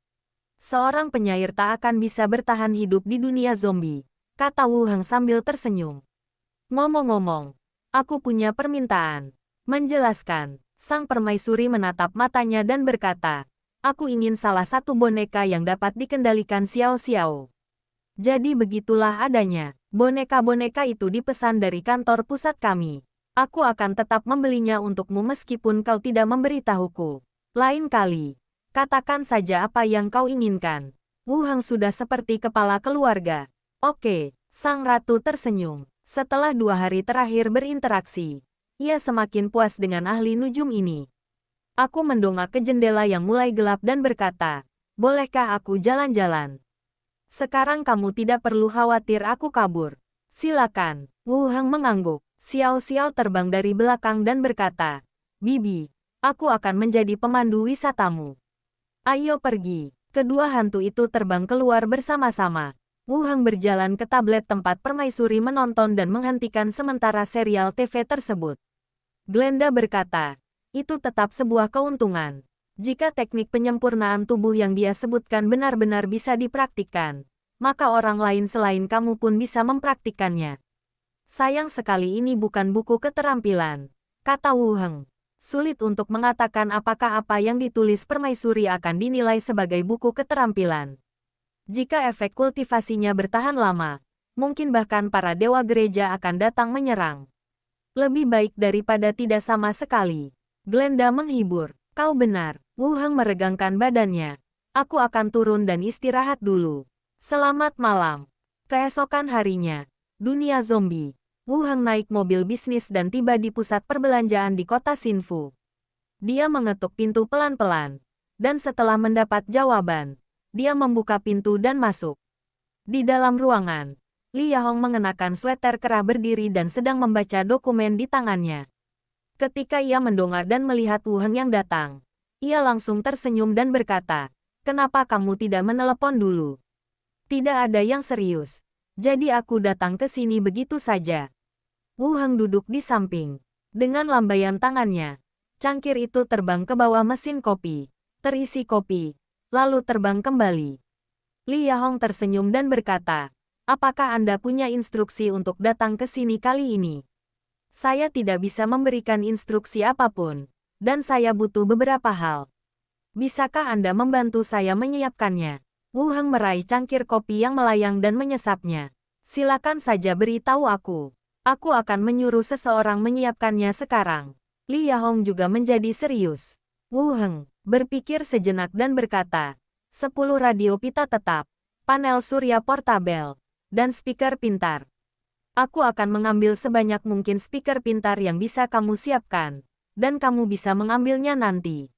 Seorang penyair tak akan bisa bertahan hidup di dunia zombie, kata Wu Heng sambil tersenyum. Ngomong-ngomong, aku punya permintaan. Menjelaskan, sang permaisuri menatap matanya dan berkata, aku ingin salah satu boneka yang dapat dikendalikan Xiao Xiao. Jadi begitulah adanya. Boneka-boneka itu dipesan dari kantor pusat kami. Aku akan tetap membelinya untukmu meskipun kau tidak memberitahuku. Lain kali, katakan saja apa yang kau inginkan. Wu Heng sudah seperti kepala keluarga. Oke, sang ratu tersenyum. Setelah 2 hari terakhir berinteraksi, ia semakin puas dengan ahli nujum ini. Aku mendongak ke jendela yang mulai gelap dan berkata, bolehkah aku jalan-jalan? Sekarang kamu tidak perlu khawatir aku kabur. Silakan. Wu Heng mengangguk. Xiao Xiao terbang dari belakang dan berkata, Bibi, aku akan menjadi pemandu wisatamu. Ayo pergi. Kedua hantu itu terbang keluar bersama-sama. Wu Heng berjalan ke tablet tempat permaisuri menonton dan menghentikan sementara serial TV tersebut. Glenda berkata, itu tetap sebuah keuntungan. Jika teknik penyempurnaan tubuh yang dia sebutkan benar-benar bisa dipraktikkan, maka orang lain selain kamu pun bisa mempraktikkannya. Sayang sekali ini bukan buku keterampilan, kata Wu Heng. Sulit untuk mengatakan apakah apa yang ditulis permaisuri akan dinilai sebagai buku keterampilan. Jika efek kultivasinya bertahan lama, mungkin bahkan para dewa gereja akan datang menyerang. Lebih baik daripada tidak sama sekali. Glenda menghibur. Kau benar. Wu Heng meregangkan badannya. Aku akan turun dan istirahat dulu. Selamat malam. Keesokan harinya, dunia zombie. Wu Heng naik mobil bisnis dan tiba di pusat perbelanjaan di kota Xinfu. Dia mengetuk pintu pelan-pelan. Dan setelah mendapat jawaban, dia membuka pintu dan masuk. Di dalam ruangan, Li Yahong mengenakan sweater kerah berdiri dan sedang membaca dokumen di tangannya. Ketika ia mendongak dan melihat Wu Heng yang datang, ia langsung tersenyum dan berkata, kenapa kamu tidak menelepon dulu? Tidak ada yang serius. Jadi aku datang ke sini begitu saja. Wu Heng duduk di samping. Dengan lambaian tangannya, cangkir itu terbang ke bawah mesin kopi, terisi kopi, lalu terbang kembali. Li Yahong tersenyum dan berkata, apakah Anda punya instruksi untuk datang ke sini kali ini? Saya tidak bisa memberikan instruksi apapun, dan saya butuh beberapa hal. Bisakah Anda membantu saya menyiapkannya? Wu Heng meraih cangkir kopi yang melayang dan menyesapnya. Silakan saja beritahu aku. Aku akan menyuruh seseorang menyiapkannya sekarang. Li Yahong juga menjadi serius. Wu Heng berpikir sejenak dan berkata, 10 radio pita tetap, panel surya portabel, dan speaker pintar. Aku akan mengambil sebanyak mungkin speaker pintar yang bisa kamu siapkan, dan kamu bisa mengambilnya nanti.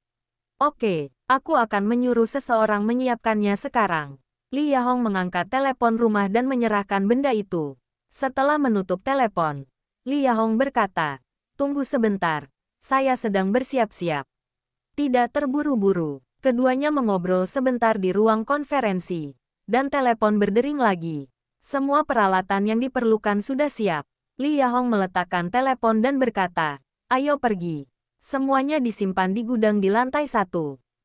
Oke, aku akan menyuruh seseorang menyiapkannya sekarang. Li Yahong mengangkat telepon rumah dan menyerahkan benda itu. Setelah menutup telepon, Li Yahong berkata, tunggu sebentar, saya sedang bersiap-siap. Tidak terburu-buru, keduanya mengobrol sebentar di ruang konferensi, dan telepon berdering lagi. Semua peralatan yang diperlukan sudah siap. Li Yahong meletakkan telepon dan berkata, ayo pergi. Semuanya disimpan di gudang di lantai 1.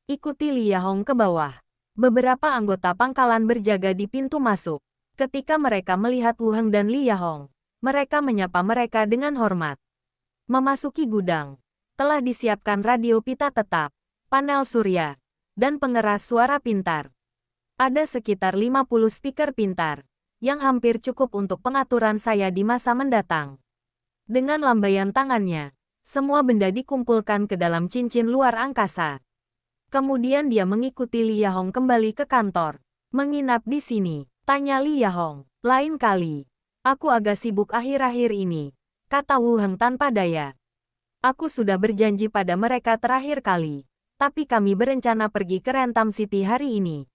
Ikuti Li Yahong ke bawah. Beberapa anggota pangkalan berjaga di pintu masuk. Ketika mereka melihat Wu Heng dan Li Yahong, mereka menyapa mereka dengan hormat. Memasuki gudang, telah disiapkan radio pita tetap, panel surya, dan pengeras suara pintar. Ada sekitar 50 speaker pintar, yang hampir cukup untuk pengaturan saya di masa mendatang. Dengan lambaian tangannya, semua benda dikumpulkan ke dalam cincin luar angkasa. Kemudian dia mengikuti Li Yahong kembali ke kantor. Menginap di sini, tanya Li Yahong. Lain kali, aku agak sibuk akhir-akhir ini, kata Wu Heng tanpa daya. Aku sudah berjanji pada mereka terakhir kali, tapi kami berencana pergi ke Rentam City hari ini.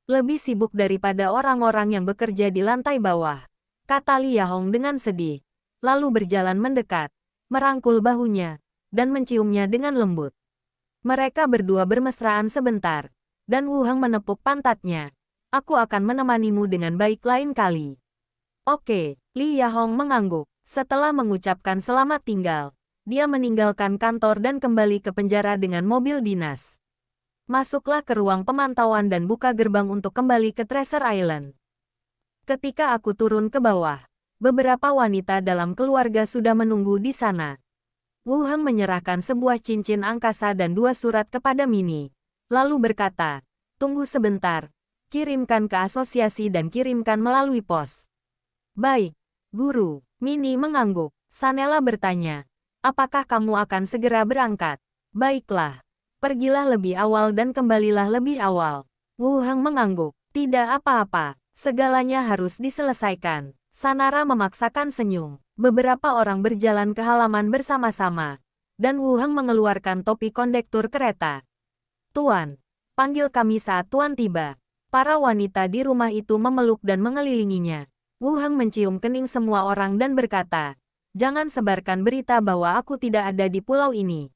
Lebih sibuk daripada orang-orang yang bekerja di lantai bawah, kata Li Yahong dengan sedih, lalu berjalan mendekat, merangkul bahunya, dan menciumnya dengan lembut. Mereka berdua bermesraan sebentar, dan Wu Heng menepuk pantatnya. Aku akan menemanimu dengan baik lain kali. Oke, Li Yahong mengangguk. Setelah mengucapkan selamat tinggal, dia meninggalkan kantor dan kembali ke penjara dengan mobil dinas. Masuklah ke ruang pemantauan dan buka gerbang untuk kembali ke Treasure Island. Ketika aku turun ke bawah, beberapa wanita dalam keluarga sudah menunggu di sana. Wu Heng menyerahkan sebuah cincin angkasa dan 2 surat kepada Minnie, lalu berkata, tunggu sebentar. Kirimkan ke asosiasi dan kirimkan melalui pos. Baik, Guru. Minnie mengangguk. Sanela bertanya, apakah kamu akan segera berangkat? Baiklah. Pergilah lebih awal dan kembalilah lebih awal. Wu Heng mengangguk. Tidak apa-apa. Segalanya harus diselesaikan. Sanara memaksakan senyum. Beberapa orang berjalan ke halaman bersama-sama. Dan Wu Heng mengeluarkan topi kondektur kereta. Tuan, panggil kami saat Tuan tiba. Para wanita di rumah itu memeluk dan mengelilinginya. Wu Heng mencium kening semua orang dan berkata, jangan sebarkan berita bahwa aku tidak ada di pulau ini.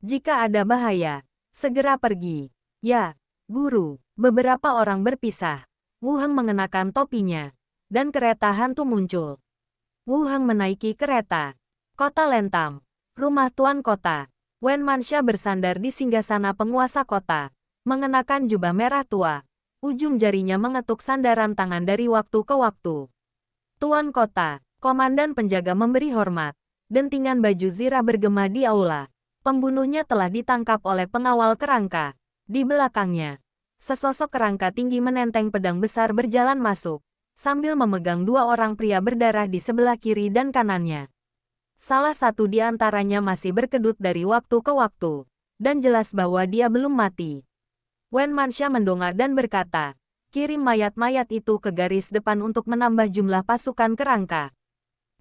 Jika ada bahaya, segera pergi. Ya, Guru. Beberapa orang berpisah. Wu Heng mengenakan topinya, dan kereta hantu muncul. Wu Heng menaiki kereta. Kota Lentam. Rumah Tuan Kota. Wen Manxia bersandar di singgasana penguasa kota, mengenakan jubah merah tua. Ujung jarinya mengetuk sandaran tangan dari waktu ke waktu. Tuan Kota, komandan penjaga memberi hormat. Dentingan baju zirah bergema di aula. Pembunuhnya telah ditangkap oleh pengawal kerangka. Di belakangnya, sesosok kerangka tinggi menenteng pedang besar berjalan masuk, sambil memegang 2 orang pria berdarah di sebelah kiri dan kanannya. Salah satu di antaranya masih berkedut dari waktu ke waktu, dan jelas bahwa dia belum mati. Wen Manxia mendongak dan berkata, kirim mayat-mayat itu ke garis depan untuk menambah jumlah pasukan kerangka.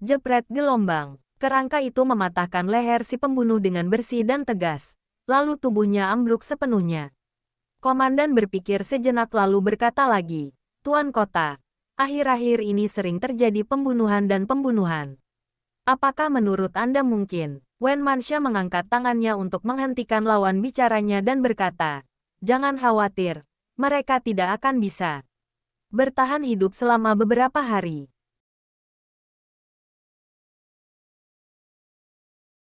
Jepret gelombang. Kerangka itu mematahkan leher si pembunuh dengan bersih dan tegas. Lalu tubuhnya ambruk sepenuhnya. Komandan berpikir sejenak lalu berkata lagi, Tuan Kota, akhir-akhir ini sering terjadi pembunuhan dan pembunuhan. Apakah menurut Anda mungkin? Wen Manxia mengangkat tangannya untuk menghentikan lawan bicaranya dan berkata, jangan khawatir, mereka tidak akan bisa. bertahan hidup selama beberapa hari.